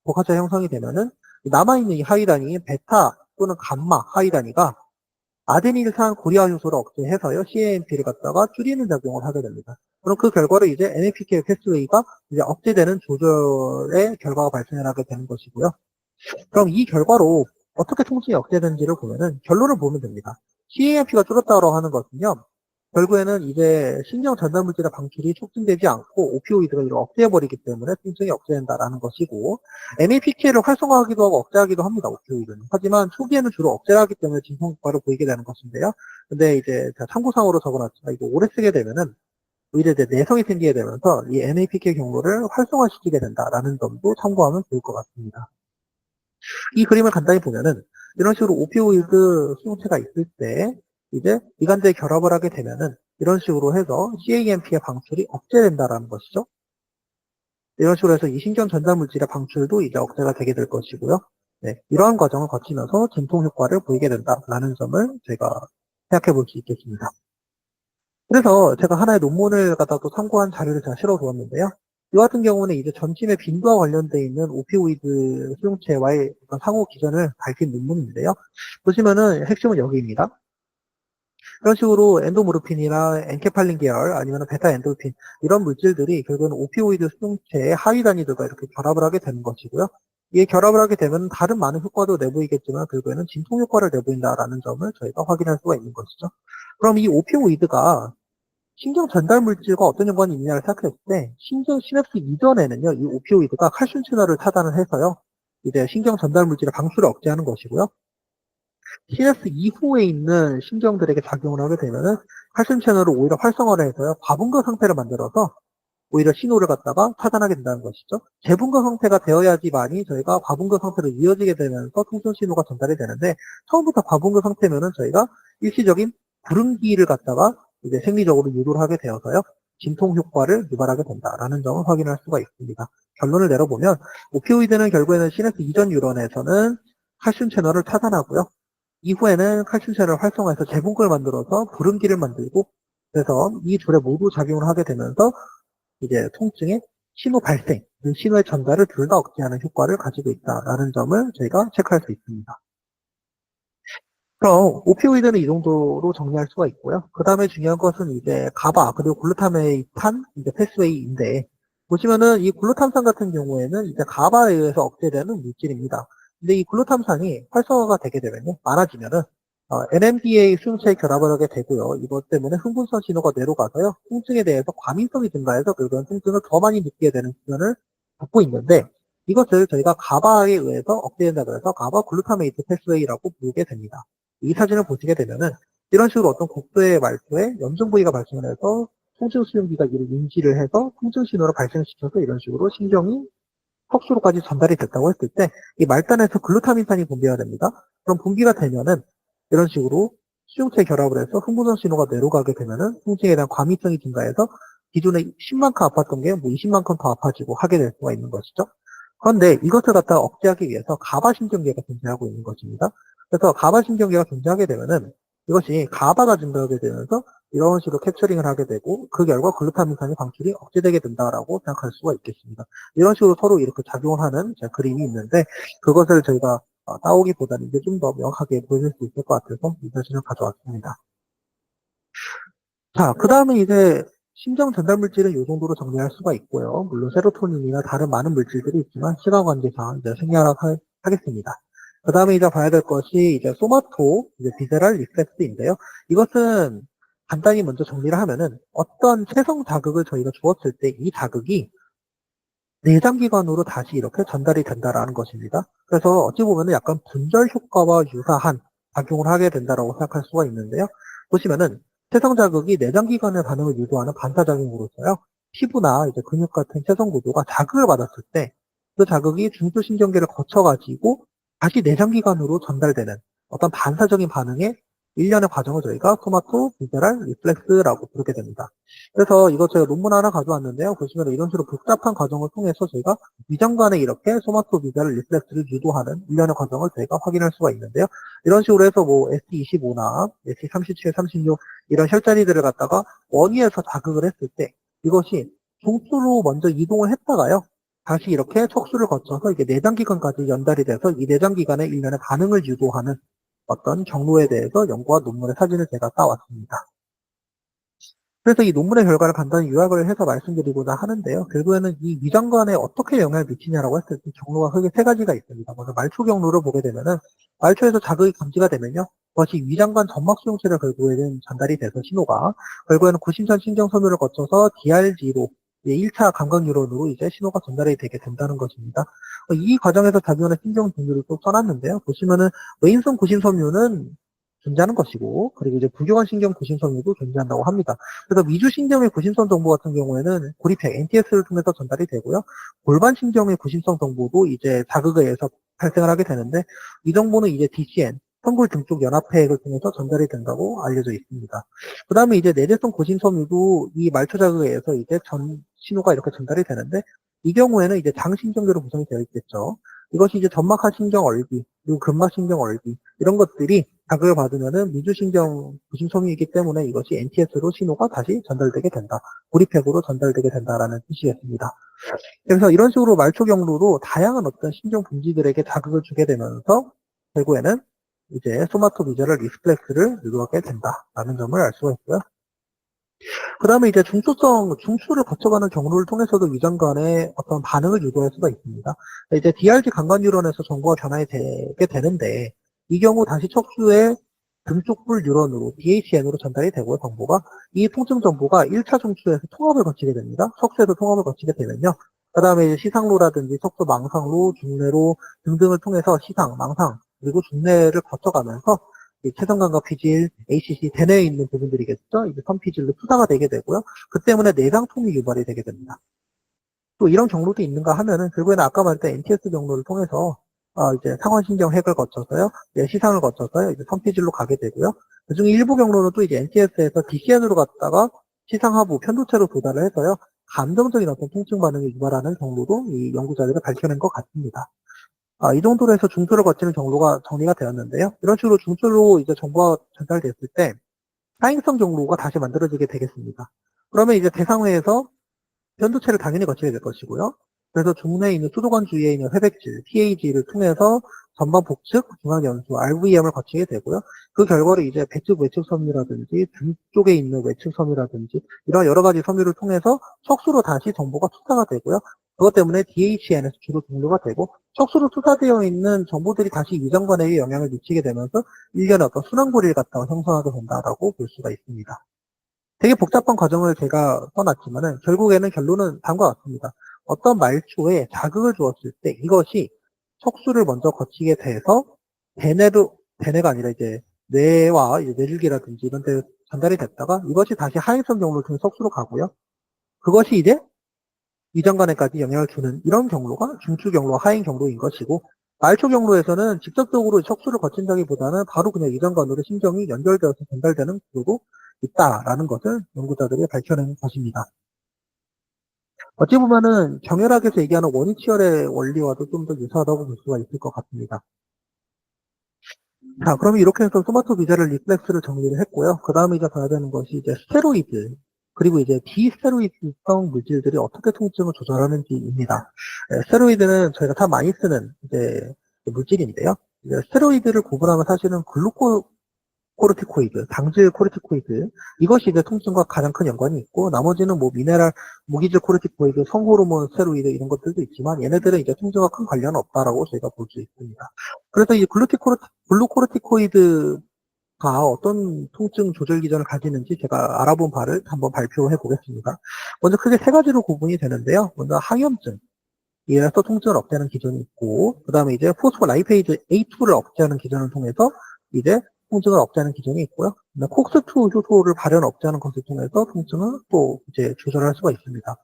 복합체 형성이 되면은 남아있는 이 하위 단위인 베타 또는 감마 하위 단위가 아데닐산 고리아 효소를 억제해서요 CAMP를 갖다가 줄이는 작용을 하게 됩니다. 그럼 그 결과로 이제 NAPK 패스웨이가 이제 억제되는 조절의 결과가 발생을 하게 되는 것이고요. 그럼 이 결과로 어떻게 통증이 억제되는지를 보면은 결론을 보면 됩니다. CAMP가 줄었다고 하는 것은요, 결국에는 이제 신경 전달 물질의 방출이 촉진되지 않고 오피오이드가 이걸 억제해버리기 때문에 통증이 억제된다라는 것이고, MAPK를 활성화하기도 하고 억제하기도 합니다, 오피오이드는. 하지만 초기에는 주로 억제를 하기 때문에 진통 효과를 보이게 되는 것인데요. 근데 이제 참고상으로 적어놨지만 이거 오래 쓰게 되면은 오히려 이제 내성이 생기게 되면서 이 MAPK 경로를 활성화시키게 된다라는 점도 참고하면 좋을 것 같습니다. 이 그림을 간단히 보면은 이런 식으로 오피오이드 수용체가 있을 때 이제 이간제에 결합을 하게 되면은 이런 식으로 해서 CAMP의 방출이 억제된다라는 것이죠. 이런 식으로 해서 이 신경 전달 물질의 방출도 이제 억제가 되게 될 것이고요. 네, 이러한 과정을 거치면서 진통 효과를 보이게 된다라는 점을 제가 생각해 볼 수 있겠습니다. 그래서 제가 하나의 논문을 갖다 또 참고한 자료를 제가 실어 두었는데요. 이 같은 경우는 이제 전침의 빈도와 관련되어 있는 오피오이드 수용체와의 상호 기전을 밝힌 논문인데요. 보시면은 핵심은 여기입니다. 이런 식으로 엔도모르핀이나 엔케팔린 계열 아니면 베타 엔돌핀 이런 물질들이 결국은 오피오이드 수용체의 하위 단위들과 이렇게 결합을 하게 되는 것이고요. 이게 결합을 하게 되면 다른 많은 효과도 내보이겠지만 결국에는 진통 효과를 내보인다라는 점을 저희가 확인할 수가 있는 것이죠. 그럼 이 오피오이드가 신경 전달 물질과 어떤 연관이 있느냐를 생각했을 때 신경 시냅스 이전에는요, 이 오피오이드가 칼슘 채널을 차단을 해서요, 이제 신경 전달 물질의 방출을 억제하는 것이고요. 시냅스 이후에 있는 신경들에게 작용을 하게 되면은 칼슘 채널을 오히려 활성화를 해서요, 과분거 상태를 만들어서 오히려 신호를 갖다가 차단하게 된다는 것이죠. 재분거 상태가 되어야지만이 저희가 과분거 상태로 이어지게 되면서 통증 신호가 전달이 되는데, 처음부터 과분거 상태면은 저희가 일시적인 불응기를 갖다가 이제 생리적으로 유도를 하게 되어서요, 진통 효과를 유발하게 된다라는 점을 확인할 수가 있습니다. 결론을 내려보면 오피오이드는 결국에는 시냅스 이전 뉴런에서는 칼슘 채널을 차단하고요. 이후에는 칼슘 채널을 활성화해서 재분거를 만들어서 불응기를 만들고, 그래서 이 둘에 모두 작용을 하게 되면서 이제 통증의 신호 발생, 신호의 전달을 둘 다 억제하는 효과를 가지고 있다라는 점을 저희가 체크할 수 있습니다. 그럼 오피오이드는 이 정도로 정리할 수가 있고요. 그 다음에 중요한 것은 이제 가바 그리고 글루타메이탄 이제 패스웨이인데, 보시면은 이 글루탐산 같은 경우에는 이제 가바에 의해서 억제되는 물질입니다. 근데 이 글루탐산이 활성화가 되게 되면요, 많아지면은 NMDA 수용체에 결합을 하게 되고요. 이것 때문에 흥분성 신호가 뇌로 가서요, 통증에 대해서 과민성이 증가해서 결국은 통증을 더 많이 느끼게 되는 측면을 갖고 있는데, 이것을 저희가 가바에 의해서 억제된다고 해서 가바 글루타메이트 패스웨이라고 부르게 됩니다. 이 사진을 보시게 되면은 이런 식으로 어떤 국소의 말초에 염증 부위가 발생을 해서 통증 수용기가 이를 인지를 해서 통증 신호를 발생시켜서 이런 식으로 신경이 턱수로까지 전달이 됐다고 했을 때 이 말단에서 글루타민산이 분비가 됩니다. 그럼 분비가 되면은 이런 식으로 수용체 결합을 해서 흥분성 신호가 뇌로 가게 되면은 통증에 대한 과민성이 증가해서 기존에 10만큼 아팠던 게 뭐 20만큼 더 아파지고 하게 될 수가 있는 것이죠. 그런데 이것을 갖다가 억제하기 위해서 가바신경계가 존재하고 있는 것입니다. 그래서 가바신경계가 존재하게 되면은 이것이 가바가 증가하게 되면서 이런 식으로 캡처링을 하게 되고 그 결과 글루타민산이 방출이 억제되게 된다라고 생각할 수가 있겠습니다. 이런 식으로 서로 이렇게 작용을 하는 그림이 있는데 그것을 저희가 따오기보다는 이제 좀 더 명확하게 보여줄 수 있을 것 같아서 이 사진을 가져왔습니다. 자, 그 다음에 이제 신경 전달 물질은 이 정도로 정리할 수가 있고요. 물론 세로토닌이나 다른 많은 물질들이 있지만 시간 관계상 이제 생략하겠습니다. 그 다음에 이제 봐야 될 것이 이제 소마토, 이제 비세랄 리플렉스인데요. 이것은 간단히 먼저 정리를 하면은 어떤 체성 자극을 저희가 주었을 때 이 자극이 내장기관으로 다시 이렇게 전달이 된다라는 것입니다. 그래서 어찌 보면 약간 분절 효과와 유사한 작용을 하게 된다라고 생각할 수가 있는데요. 보시면은 체성 자극이 내장기관의 반응을 유도하는 반사작용으로서요. 피부나 이제 근육 같은 체성 구조가 자극을 받았을 때 그 자극이 중추신경계를 거쳐가지고 다시 내장기관으로 전달되는 어떤 반사적인 반응의 일련의 과정을 저희가 소마토 비세랄 리플렉스라고 부르게 됩니다. 그래서 이거 제가 논문 하나 가져왔는데요. 보시면 이런 식으로 복잡한 과정을 통해서 저희가 위장관에 이렇게 소마토 비세랄 리플렉스를 유도하는 일련의 과정을 저희가 확인할 수가 있는데요. 이런 식으로 해서 뭐 ST25나 ST37, 36 이런 혈자리들을 갖다가 원위에서 자극을 했을 때 이것이 중추로 먼저 이동을 했다가요. 다시 이렇게 척수를 거쳐서 이게 내장기관까지 연달이 돼서 이 내장기관의 일련의 반응을 유도하는 어떤 경로에 대해서 연구와 논문의 사진을 제가 따왔습니다. 그래서 이 논문의 결과를 간단히 요약을 해서 말씀드리고자 하는데요. 결국에는 이 위장관에 어떻게 영향을 미치냐라고 했을 때 경로가 크게 세 가지가 있습니다. 먼저 말초 경로를 보게 되면은 말초에서 자극이 감지가 되면요. 그것이 위장관 점막 수용체를 결국에는 전달이 돼서 신호가 결국에는 구심선 신경섬유를 거쳐서 DRG로 1차 감각 뉴런으로 이제 신호가 전달이 되게 된다는 것입니다. 이 과정에서 작용하는 신경 종류를 또 써놨는데요. 보시면은 외인성 구심섬유는 존재하는 것이고, 그리고 이제 부교관 신경 구심섬유도 존재한다고 합니다. 그래서 미주신경의 구심성 정보 같은 경우에는 고리팩, NTS를 통해서 전달이 되고요. 골반신경의 구심성 정보도 이제 자극에 의해서 발생을 하게 되는데, 이 정보는 이제 DCN, 성골 등쪽 연합회를 통해서 전달이 된다고 알려져 있습니다. 그 다음에 이제 내재성 구심섬유도 이 말초 자극에 의해서 이제 신호가 이렇게 전달이 되는데, 이 경우에는 이제 장신경계로 구성이 되어 있겠죠. 이것이 이제 점막하 신경 얼비, 그리고 근막 신경 얼비, 이런 것들이 자극을 받으면은 미주신경 구심섬유이기 때문에 이것이 NTS로 신호가 다시 전달되게 된다. 고리팩으로 전달되게 된다라는 뜻이겠습니다. 그래서 이런 식으로 말초 경로로 다양한 어떤 신경 분지들에게 자극을 주게 되면서 결국에는 이제 소마토비저럴 리플렉스를 유도하게 된다라는 점을 알 수가 있고요. 그 다음에 이제 중추를 거쳐가는 경로를 통해서도 위장관의 어떤 반응을 유도할 수가 있습니다. 이제 DRG 감관 뉴런에서 정보가 전환이 되게 되는데, 이 경우 다시 척추의 등쪽불 뉴런으로 DHN으로 전달이 되고요, 정보가. 이 통증 정보가 1차 중추에서 통합을 거치게 됩니다. 척추에서 통합을 거치게 되면요. 그 다음에 시상로라든지 척수 망상로, 중뇌로 등등을 통해서 시상, 망상, 그리고 중뇌를 거쳐가면서 체성감각 피질, ACC, 대뇌에 있는 부분들이겠죠. 이제 선피질로 투사가 되게 되고요. 그 때문에 내장통이 유발이 되게 됩니다. 또 이런 경로도 있는가 하면은 결국에는 아까 말했던 NTS 경로를 통해서 이제 상완신경 핵을 거쳐서요, 시상을 거쳐서요, 이제 선피질로 가게 되고요. 그중에 일부 경로는 또 이제 NTS에서 DCN으로 갔다가 시상하부 편도체로 도달을 해서요, 감정적인 어떤 통증 반응을 유발하는 경로도 이 연구자들이 밝혀낸 것 같습니다. 이 정도로 해서 중추를 거치는 경로가 정리가 되었는데요. 이런 식으로 중추로 이제 정보가 전달됐을 때 사행성 경로가 다시 만들어지게 되겠습니다. 그러면 이제 대상회에서 편도체를 당연히 거치게 될 것이고요. 그래서 중뇌에 있는 수도관 주위에 있는 회백질, PAG를 통해서 전방 복측, 중앙연수, RVM을 거치게 되고요. 그 결과로 이제 배측 외측 섬유라든지 등 쪽에 있는 외측 섬유라든지 이런 여러 가지 섬유를 통해서 척수로 다시 정보가 투사가 되고요. 그것 때문에 DHN에서 주로 종료가 되고 척수로 투사되어 있는 정보들이 다시 위장관에 영향을 미치게 되면서 일련의 어떤 순환고리를 갖다가 형성하게 된다라고 볼 수가 있습니다. 되게 복잡한 과정을 제가 써놨지만은 결국에는 결론은 다음과 같습니다. 어떤 말초에 자극을 주었을 때 이것이 척수를 먼저 거치게 돼서 대뇌가 아니라 이제 뇌와 이제 뇌줄기라든지 이런 데 전달이 됐다가 이것이 다시 하행성 경로를 통해 척수로 가고요. 그것이 이제 위장관에까지 영향을 주는 이런 경로가 중추 경로, 하행 경로인 것이고 말초 경로에서는 직접적으로 척수를 거친다기보다는 바로 그냥 위장관으로 신경이 연결되어서 전달되는 구조도 있다라는 것을 연구자들이 밝혀낸 것입니다. 어찌 보면은 경혈학에서 얘기하는 원위치열의 원리와도 좀 더 유사하다고 볼 수가 있을 것 같습니다. 자, 그러면 이렇게 해서 소마토비자를 리플렉스를 정리를 했고요. 그 다음에 이제 봐야 되는 것이 이제 스테로이드, 그리고 이제 비스테로이드성 물질들이 어떻게 통증을 조절하는지입니다. 스테로이드는 저희가 다 많이 쓰는 이제 물질인데요. 이제 스테로이드를 구분하면 사실은 코르티코이드, 당질 코르티코이드, 이것이 이제 통증과 가장 큰 연관이 있고, 나머지는 뭐 미네랄, 무기질 코르티코이드, 성호르몬 스테로이드 이런 것들도 있지만, 얘네들은 이제 통증과 큰 관련은 없다라고 저희가 볼 수 있습니다. 그래서 이 글루코르티코이드가 어떤 통증 조절 기전을 가지는지 제가 알아본 바를 한번 발표해 보겠습니다. 먼저 크게 세 가지로 구분이 되는데요. 먼저 항염증. 이래서 통증을 억제하는 기전이 있고, 그 다음에 이제 포스포라이페이즈 A2를 억제하는 기전을 통해서 이제 통증을 억제하는 기전이 있고요. 콕스2 효소를 발현 억제하는 것을 통해서 통증을 또 이제 조절할 수가 있습니다.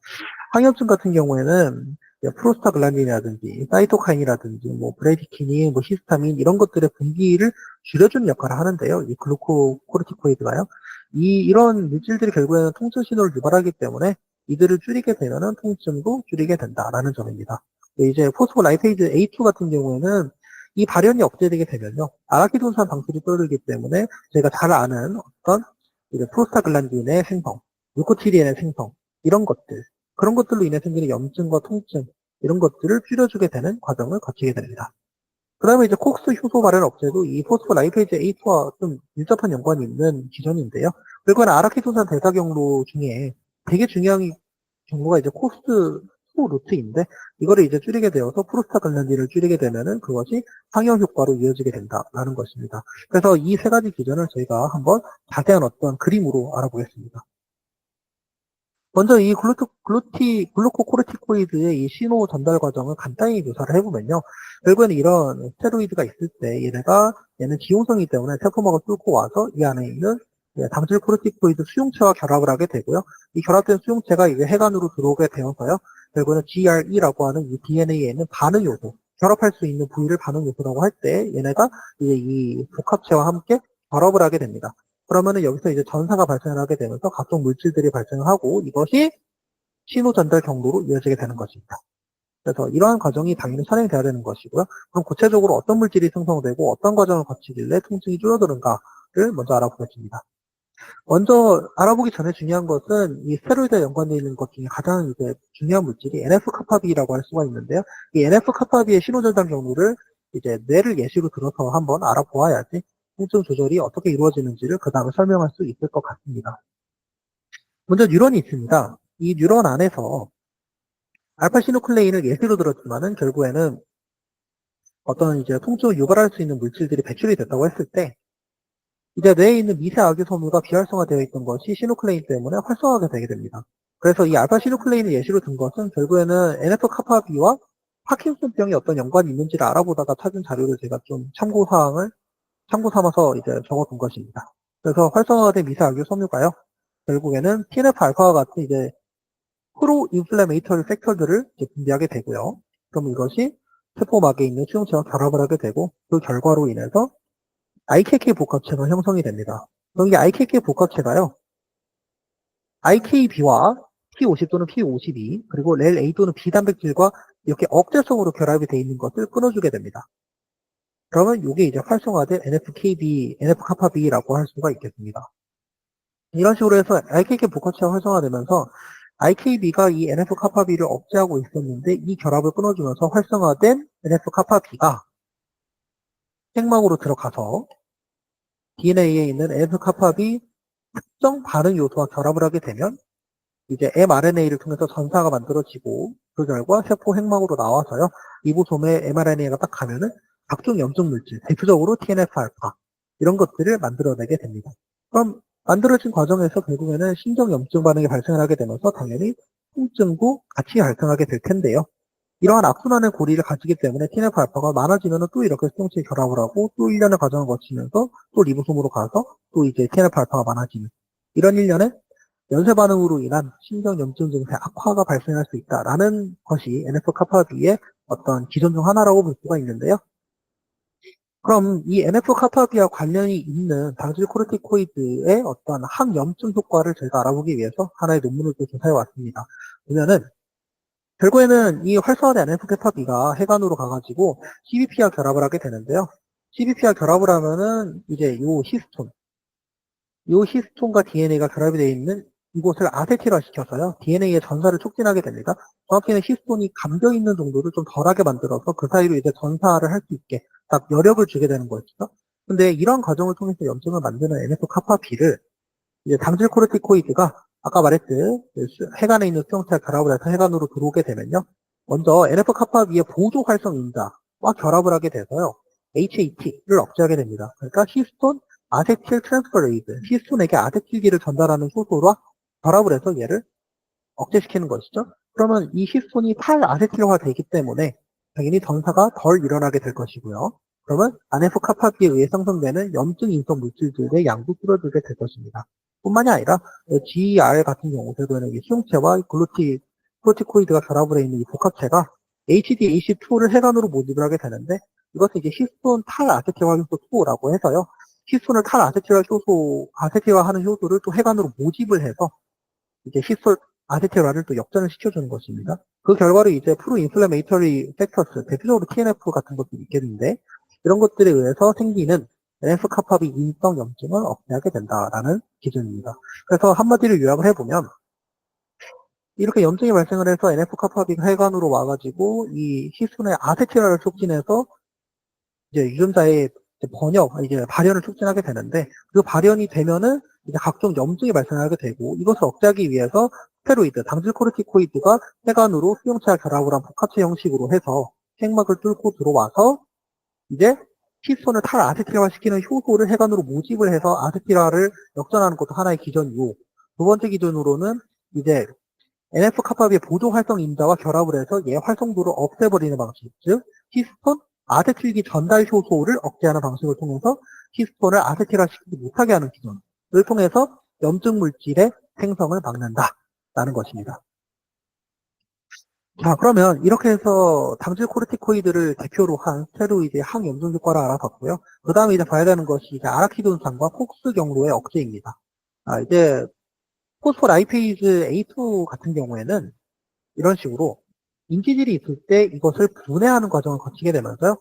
항염증 같은 경우에는 프로스타글란딘이라든지 사이토카인이라든지 뭐 브레디키닌, 뭐 히스타민 이런 것들의 분비를 줄여주는 역할을 하는데요. 이 글루코코르티코이드가요. 이런 물질들이 결국에는 통증 신호를 유발하기 때문에 이들을 줄이게 되면은 통증도 줄이게 된다라는 점입니다. 이제 포스포라이페이즈 A2 같은 경우에는 이 발현이 억제되게 되면요. 아라키돈산 방출이 줄어들기 때문에 저희가 잘 아는 어떤 이제 프로스타글란딘의 생성, 루코티리엔의 생성 이런 것들 그런 것들로 인해 생기는 염증과 통증 이런 것들을 줄여주게 되는 과정을 거치게 됩니다. 그 다음에 이제 콕스 효소 발현 억제도 이 포스포라이페이즈 A2와 좀 밀접한 연관이 있는 기전인데요. 그리고 아라키돈산 대사 경로 중에 되게 중요한 경로가 이제 콕스 2 루트인데 이거를 이제 줄이게 되어서 프로스타글란딘을 줄이게 되면은 그것이 항염 효과로 이어지게 된다라는 것입니다. 그래서 이 세 가지 기전을 저희가 한번 자세한 어떤 그림으로 알아보겠습니다. 먼저 이 글루코코르티코이드의 이 신호 전달 과정을 간단히 묘사를 해보면요. 결국에는 이런 스테로이드가 있을 때 얘는 지용성이기 때문에 세포막을 뚫고 와서 이 안에 있는 당질 코르티코이드 수용체와 결합을 하게 되고요. 이 결합된 수용체가 이제 해관으로 들어오게 되어서요. 결국에는 GRE라고 하는 이 DNA에 있는 반응 요소, 결합할 수 있는 부위를 반응 요소라고 할 때 얘네가 이제 이 복합체와 함께 결합을 하게 됩니다. 그러면은 여기서 이제 전사가 발생을 하게 되면서 각종 물질들이 발생을 하고 이것이 신호 전달 경로로 이어지게 되는 것입니다. 그래서 이러한 과정이 당연히 선행돼야 되는 것이고요. 그럼 구체적으로 어떤 물질이 생성되고 어떤 과정을 거치길래 통증이 줄어드는가를 먼저 알아보겠습니다. 먼저 알아보기 전에 중요한 것은 이 스테로이드에 연관되어 있는 것 중에 가장 이제 중요한 물질이 NF-카파비라고 할 수가 있는데요. 이 NF-카파비의 신호 전달 경로를 이제 뇌를 예시로 들어서 한번 알아보아야지 통증 조절이 어떻게 이루어지는지를 그 다음에 설명할 수 있을 것 같습니다. 먼저 뉴런이 있습니다. 이 뉴런 안에서 알파시누클레인을 예시로 들었지만은 결국에는 어떤 이제 통증을 유발할 수 있는 물질들이 배출이 됐다고 했을 때 이제 뇌에 있는 미세 악유섬유가 비활성화되어 있던 것이 시누클레인 때문에 활성화가 되게 됩니다. 그래서 이 알파시누클레인을 예시로 든 것은 결국에는 NF-카파비와 파킨슨병이 어떤 연관이 있는지를 알아보다가 찾은 자료를 제가 좀 참고 삼아서 이제 적어둔 것입니다. 그래서 활성화된 미세악유 섬유가요, 결국에는 TNF-알파와 같은 이제 프로 인플레메이터리 팩터들을 분비하게 되고요. 그럼 이것이 세포막에 있는 수용체와 결합을 하게 되고 그 결과로 인해서 IKK 복합체가 형성이 됩니다. 그럼 이 IKK 복합체가요, IKB와 P50 또는 P52 그리고 렐A 또는 B 단백질과 이렇게 억제성으로 결합이 되어 있는 것을 끊어주게 됩니다. 그러면 이게 이제 활성화된 NFKB, NF-카파비라고 할 수가 있겠습니다. 이런 식으로 해서 IKK 복합체가 활성화되면서 IKB가 이 NF-카파비를 억제하고 있었는데 이 결합을 끊어주면서 활성화된 NF-카파비가 핵막으로 들어가서 DNA에 있는 NF-카파비 특정 반응 요소와 결합을 하게 되면 이제 mRNA를 통해서 전사가 만들어지고 그 결과 세포 핵막으로 나와서요. 리보솜에 mRNA가 딱 가면은 각종 염증 물질, 대표적으로 TNF-알파 이런 것들을 만들어내게 됩니다. 그럼 만들어진 과정에서 결국에는 신경 염증 반응이 발생을 하게 되면서 당연히 통증도 같이 발생하게 될 텐데요. 이러한 악순환의 고리를 가지기 때문에 TNF-알파가 많아지면 또 이렇게 수용체에 결합을 하고 또 1년의 과정을 거치면서 또 리보솜으로 가서 또 이제 TNF-알파가 많아지는 이런 일련의 연쇄 반응으로 인한 신경염증 증세 악화가 발생할 수 있다라는 것이 NF-kappaB의 어떤 기전 중 하나라고 볼 수가 있는데요. 그럼 이 NF-kappaB와 관련이 있는 당질 코르티코이드의 어떤 항염증 효과를 저희가 알아보기 위해서 하나의 논문을 또 조사해 왔습니다. 보면은 결국에는 이 활성화된 NF-kappaB가 해관으로 가가지고 CBP와 결합을 하게 되는데요. CBP와 결합을 하면은 이제 요 히스톤과 DNA가 결합이 되어 있는 이곳을 아세틸화 시켜서요. DNA의 전사를 촉진하게 됩니다. 정확히는 히스톤이 감겨 있는 정도를 좀 덜하게 만들어서 그 사이로 이제 전사를 할 수 있게 딱 여력을 주게 되는 거였죠. 근데 이런 과정을 통해서 염증을 만드는 NF-kappaB를 이제 당질 코르티코이드가 아까 말했듯 해관에 있는 수용체와 결합을 해서 해관으로 들어오게 되면요. 먼저 NF-kappaB의 보조 활성 인자와 결합을 하게 돼서요. HAT를 억제하게 됩니다. 그러니까 히스톤 아세틸 트랜스퍼레이즈, 히스톤에게 아세틸기를 전달하는 효소와 결합을 해서 얘를 억제시키는 것이죠. 그러면 이 히스톤이 탈아세틸화 되기 때문에 당연히 전사가 덜 일어나게 될 것이고요. 그러면 NF-kappaB에 의해 생성되는 염증 인성 물질들의 양도 줄어들게 될 것입니다. 뿐만이 아니라 GER 같은 경우 결국에는 이 수용체와 코르티코이드가 결합을 해 있는 이 복합체가 HDAC2를 해관으로 모집을 하게 되는데 이것은 이제 히스톤 탈아세틸화 효소 2라고 해서요. 히스톤을 아세틸화하는 효소를 또 해관으로 모집을 해서 이제 히스톤 아세틸화를 또 역전을 시켜주는 것입니다. 그 결과로 이제 프로인플레메이터리 팩터스, 대표적으로 TNF 같은 것들이 있게 되는데 이런 것들에 의해서 생기는 NF-kappaB 인성 염증을 억제하게 된다라는 기준입니다. 그래서 한마디로 요약을 해보면 이렇게 염증이 발생을 해서 NF-kappaB가 해관으로 와가지고 이 히스톤의 아세틸화를 촉진해서 이제 유전자의 이제 발현을 촉진하게 되는데 그 발현이 되면은 이제 각종 염증이 발생하게 되고 이것을 억제하기 위해서 스테로이드, 당질 코르티코이드가 해관으로 수용체와 결합을 한 복합체 형식으로 해서 핵막을 뚫고 들어와서 이제 히스톤을 탈아세틸화 시키는 효소를 해관으로 모집을 해서 아세틸화를 역전하는 것도 하나의 기전이고 두 번째 기준으로는 이제 NF-kappaB의 보조 활성 인자와 결합을 해서 얘 활성도를 없애버리는 방식, 즉 히스톤 아세틸기 전달 효소를 억제하는 방식을 통해서 히스톤을 아세틸화 시키지 못하게 하는 기전을 통해서 염증 물질의 생성을 막는다라는 것입니다. 자, 그러면 이렇게 해서 당질 코르티코이드를 대표로 한 스테로이드의 항염증 효과를 알아봤고요. 그 다음에 이제 봐야 되는 것이 이제 아라키돈산과 폭스 경로의 억제입니다. 이제 포스포라이페이즈 A2 같은 경우에는 이런 식으로 인지질이 있을 때 이것을 분해하는 과정을 거치게 되면서요.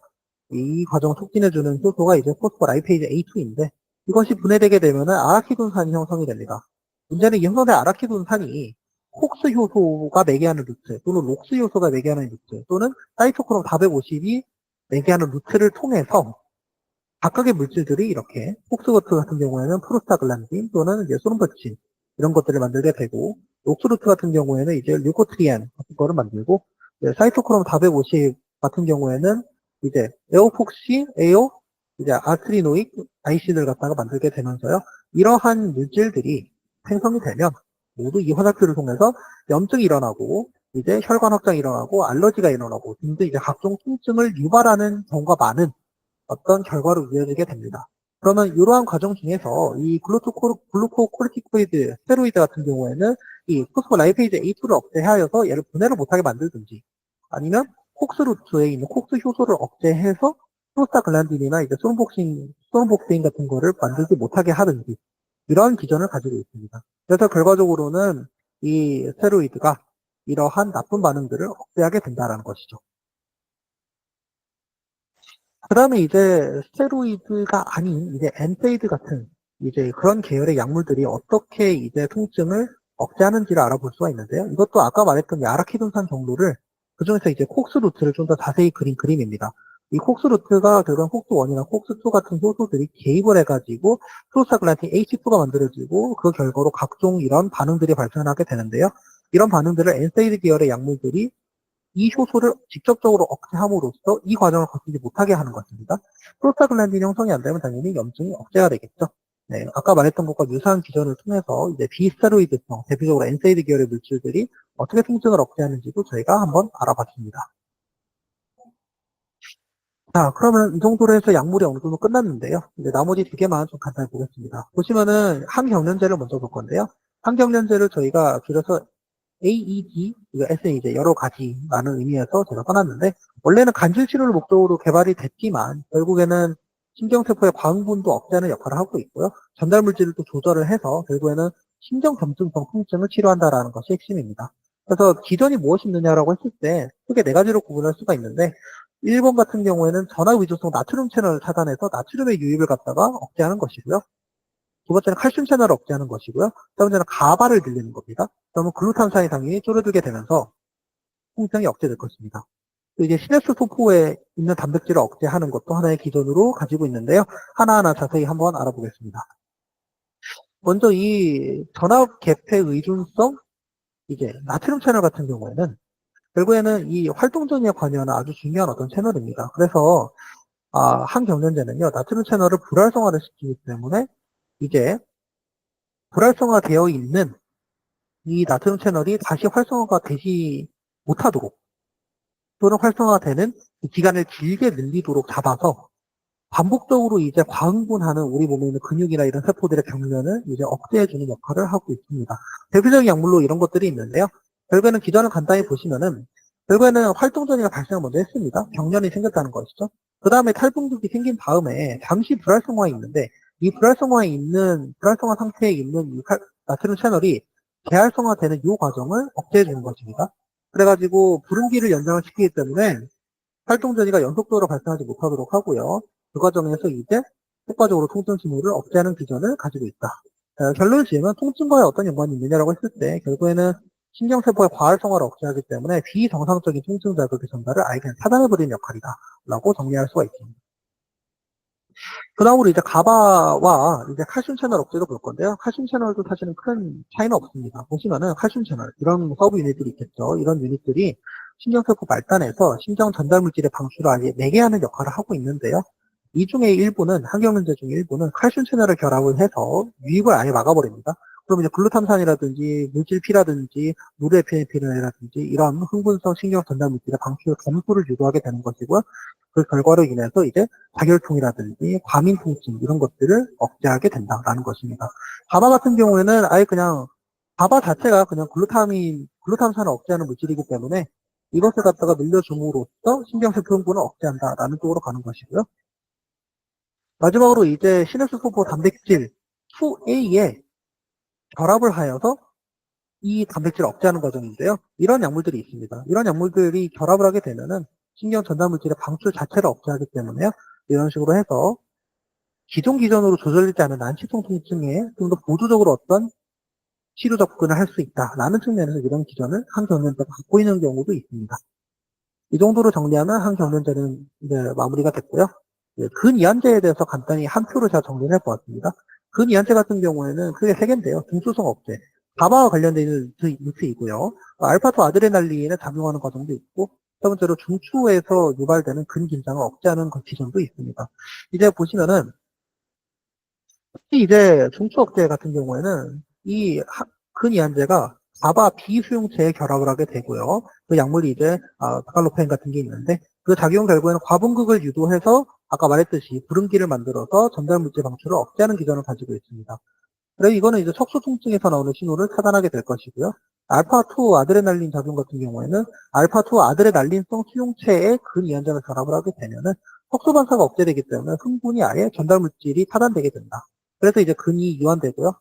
이 과정을 촉진해주는 효소가 이제 포스포라이페이즈 A2인데 이것이 분해되게 되면 아라키돈산이 형성이 됩니다. 문제는 이 형성된 아라키돈산이 콕스 효소가 매개하는 루트 또는 록스 효소가 매개하는 루트 또는 사이토크롬 450이 매개하는 루트를 통해서 각각의 물질들이 이렇게 콕스루트 같은 경우에는 프로스타글란딘 또는 이제 소름버친 이런 것들을 만들게 되고 록스루트 같은 경우에는 이제 류코트리엔 같은 거를 만들고 사이토크롬 450 같은 경우에는 이제 에오폭시, 이제 아트리노익 아이시드를 갖다가 만들게 되면서요. 이러한 물질들이 생성이 되면 모두 이 화살표를 통해서 염증이 일어나고 이제 혈관 확장이 일어나고 알러지가 일어나고 등등 이제 각종 통증을 유발하는 경우가 많은 어떤 결과로 이어지게 됩니다. 그러면 이러한 과정 중에서 이 글루코코르티코이드, 스테로이드 같은 경우에는 이 포스포라이페이즈 A2를 억제하여서 얘를 분해를 못하게 만들든지 아니면 콕스루트에 있는 콕스 효소를 억제해서 프로스타글란딘이나 이제 소름복세인 같은 거를 만들지 못하게 하든지 이러한 기전을 가지고 있습니다. 그래서 결과적으로는 이 스테로이드가 이러한 나쁜 반응들을 억제하게 된다는 것이죠. 그 다음에 이제 스테로이드가 아닌 이제 엔세이드 같은 이제 그런 계열의 약물들이 어떻게 이제 통증을 억제하는지를 알아볼 수가 있는데요. 이것도 아까 말했던 이 아라키돈산 정도를 그중에서 이제 콕스루트를 좀 더 자세히 그린 그림입니다. 이 콕스루트가 결국 콕스1이나 콕스2 같은 효소들이 개입을 해가지고 프로스타글란딘 H2가 만들어지고 그 결과로 각종 이런 반응들이 발생하게 되는데요. 이런 반응들을 엔세이드 계열의 약물들이 이 효소를 직접적으로 억제함으로써 이 과정을 거치지 못하게 하는 것입니다. 프로스타글란딘 형성이 안 되면 당연히 염증이 억제가 되겠죠. 네, 아까 말했던 것과 유사한 기전을 통해서 이제 비스테로이드성, 대표적으로 엔세이드 계열의 물질들이 어떻게 통증을 억제하는지도 저희가 한번 알아봤습니다. 자, 그러면 이 정도로 해서 약물이 어느 정도 끝났는데요. 이제 나머지 두 개만 좀 간단히 보겠습니다. 보시면은 항경련제를 먼저 볼 건데요. 항경련제를 저희가 줄여서 AED, 이거 S는 이제 여러 가지라는 의미에서 제가 써놨는데, 원래는 간질 치료를 목적으로 개발이 됐지만, 결국에는 신경세포의 과흥분도 억제하는 역할을 하고 있고요. 전달 물질을 또 조절을 해서, 결국에는 신경전증성 통증을 치료한다라는 것이 핵심입니다. 그래서 기전이 무엇이 있느냐라고 했을 때, 크게 네 가지로 구분할 수가 있는데, 1번 같은 경우에는 전화 위조성 나트륨 채널을 차단해서 나트륨의 유입을 갖다가 억제하는 것이고요. 두 번째는 칼슘 채널을 억제하는 것이고요. 세 번째는 가바를 늘리는 겁니다. 그러면 글루탐산이 당연히 줄어들게 되면서 통증이 억제될 것입니다. 또 이제 시냅스 소포에 있는 단백질을 억제하는 것도 하나의 기전으로 가지고 있는데요. 하나하나 자세히 한번 알아보겠습니다. 먼저 이 전압 개폐 의존성 이제 나트륨 채널 같은 경우에는 결국에는 이 활동전이에 관여하는 아주 중요한 어떤 채널입니다. 그래서 항경련제는요 나트륨 채널을 불활성화를 시키기 때문에 이제 불활성화되어 있는 이 나트륨 채널이 다시 활성화가 되지 못하도록 또는 활성화되는 기간을 길게 늘리도록 잡아서 반복적으로 이제 과흥분하는 우리 몸에 있는 근육이나 이런 세포들의 경련을 이제 억제해주는 역할을 하고 있습니다. 대표적인 약물로 이런 것들이 있는데요. 결국에는 기전을 간단히 보시면은 결국에는 활동전이가 발생을 먼저 했습니다. 경련이 생겼다는 것이죠. 그 다음에 탈분극이 생긴 다음에 잠시 불활성화에 있는데 이 불활성화 상태에 있는 이 나트륨 채널이 재활성화되는 이 과정을 억제해주는 것입니다. 그래가지고 부름기를 연장을 시키기 때문에 활동전이가 연속적으로 발생하지 못하도록 하고요. 그 과정에서 이제 효과적으로 통증 징후를 억제하는 기전을 가지고 있다. 결론을 지으면 통증과의 어떤 연관이 있느냐라고 했을 때 결국에는 신경세포의 과활성화를 억제하기 때문에 비정상적인 통증 자극의 전달을 아예 그냥 차단해버리는 역할이다. 라고 정리할 수가 있습니다. 그 다음으로 이제 가바와 이제 칼슘 채널 억제도 볼 건데요. 칼슘 채널도 사실은 큰 차이는 없습니다. 보시면은 칼슘 채널, 이런 서브 유닛들이 있겠죠. 이런 유닛들이 신경세포 말단에서 신경 전달 물질의 방출을 아예 매개하는 역할을 하고 있는데요. 이 중에 일부는, 항경련제 중에 일부는 칼슘 채널을 결합을 해서 유입을 아예 막아버립니다. 그럼 이제 글루탐산이라든지 물질피라든지 노르에피네프린이라든지 이런 흥분성 신경 전달 물질의 방출 감소를 유도하게 되는 것이고요. 그 결과로 인해서 이제 자결통이라든지 과민 통증 이런 것들을 억제하게 된다라는 것입니다. 가바 같은 경우에는 아예 그냥 가바 자체가 그냥 글루탐산을 억제하는 물질이기 때문에 이것을 갖다가 늘려줌으로써 신경세포 흥분을 억제한다라는 쪽으로 가는 것이고요. 마지막으로 이제 시냅스 소포 단백질 2A에 결합을 하여서 이 단백질을 억제하는 과정인데요. 이런 약물들이 있습니다. 이런 약물들이 결합을 하게 되면은 신경 전달 물질의 방출 자체를 억제하기 때문에요. 이런 식으로 해서 기존으로 조절되지 않은 난치성 통증에 좀 더 보조적으로 어떤 치료 접근을 할 수 있다라는 측면에서 이런 기전을 항경련제가 갖고 있는 경우도 있습니다. 이 정도로 정리하면 항경련제는 이제 마무리가 됐고요. 근이한제에 대해서 간단히 한 표로 제가 정리를 해보았습니다. 근이한제 같은 경우에는 크게 세 개인데요. 중수성 억제, 가바와 관련되어 있는 루트이고요. 알파토 아드레날린에 작용하는 과정도 있고, 세 번째로 중추에서 유발되는 근긴장을 억제하는 기전도 있습니다. 이제 보시면은 특히 이제 중추 억제 같은 경우에는 이 근이한제가 가바 비수용체에 결합을 하게 되고요. 그 약물이 이제 다칼로펜 같은 게 있는데 그 작용 결과에는 과분극을 유도해서 아까 말했듯이 부름기를 만들어서 전달 물질 방출을 억제하는 기전을 가지고 있습니다. 그래서 이거는 이제 척수 통증에서 나오는 신호를 차단하게 될 것이고요. 알파2 아드레날린 작용 같은 경우에는 알파2 아드레날린성 수용체에 근이한제가 결합을 하게 되면은 척수 반사가 억제되기 때문에 흥분이 아예 전달 물질이 차단되게 된다. 그래서 이제 근이 이완되고요.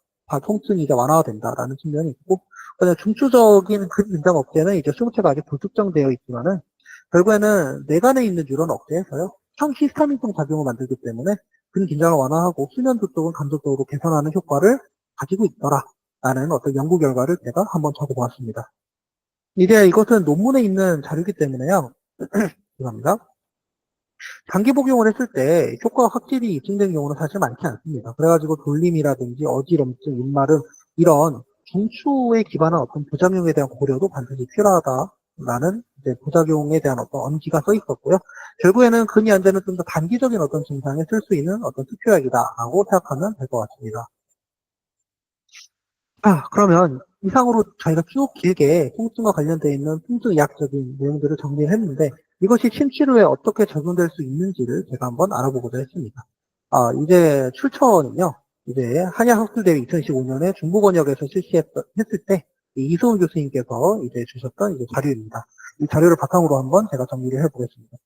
통증이 이제 완화가 된다라는 측면이 있고, 그다음에 중추적인 근긴장 억제는 이제 수용체가 아직 불특정되어 있지만은 결국에는 뇌간에 있는 뉴런 억제에서요. 항히스타민성 작용을 만들기 때문에 근긴장을 완화하고 수면 두통을 감독적으로 개선하는 효과를 가지고 있더라라는 어떤 연구 결과를 제가 한번 적어보았습니다. 이제 이것은 논문에 있는 자료이기 때문에요. 죄송합니다. 장기 복용을 했을 때 효과가 확실히 입증된 경우는 사실 많지 않습니다. 그래가지고 돌림이라든지 어지럼증, 입마름 이런 중추에 기반한 어떤 부작용에 대한 고려도 반드시 필요하다라는 이제 부작용에 대한 어떤 언지가 써 있었고요. 결국에는 근이안제는 좀 더 단기적인 어떤 증상에 쓸 수 있는 어떤 특효약이다라고 생각하면 될 것 같습니다. 그러면 이상으로 저희가 쭉 길게 통증과 관련되어 있는 통증의학적인 내용들을 정리를 했는데 이것이 침치료에 어떻게 적용될 수 있는지를 제가 한번 알아보고자 했습니다. 이제 출처는요. 이제 한약학술대회 2015년에 중부권역에서 했을 때 이소은 교수님께서 이제 주셨던 이제 자료입니다. 이 자료를 바탕으로 한번 제가 정리를 해보겠습니다.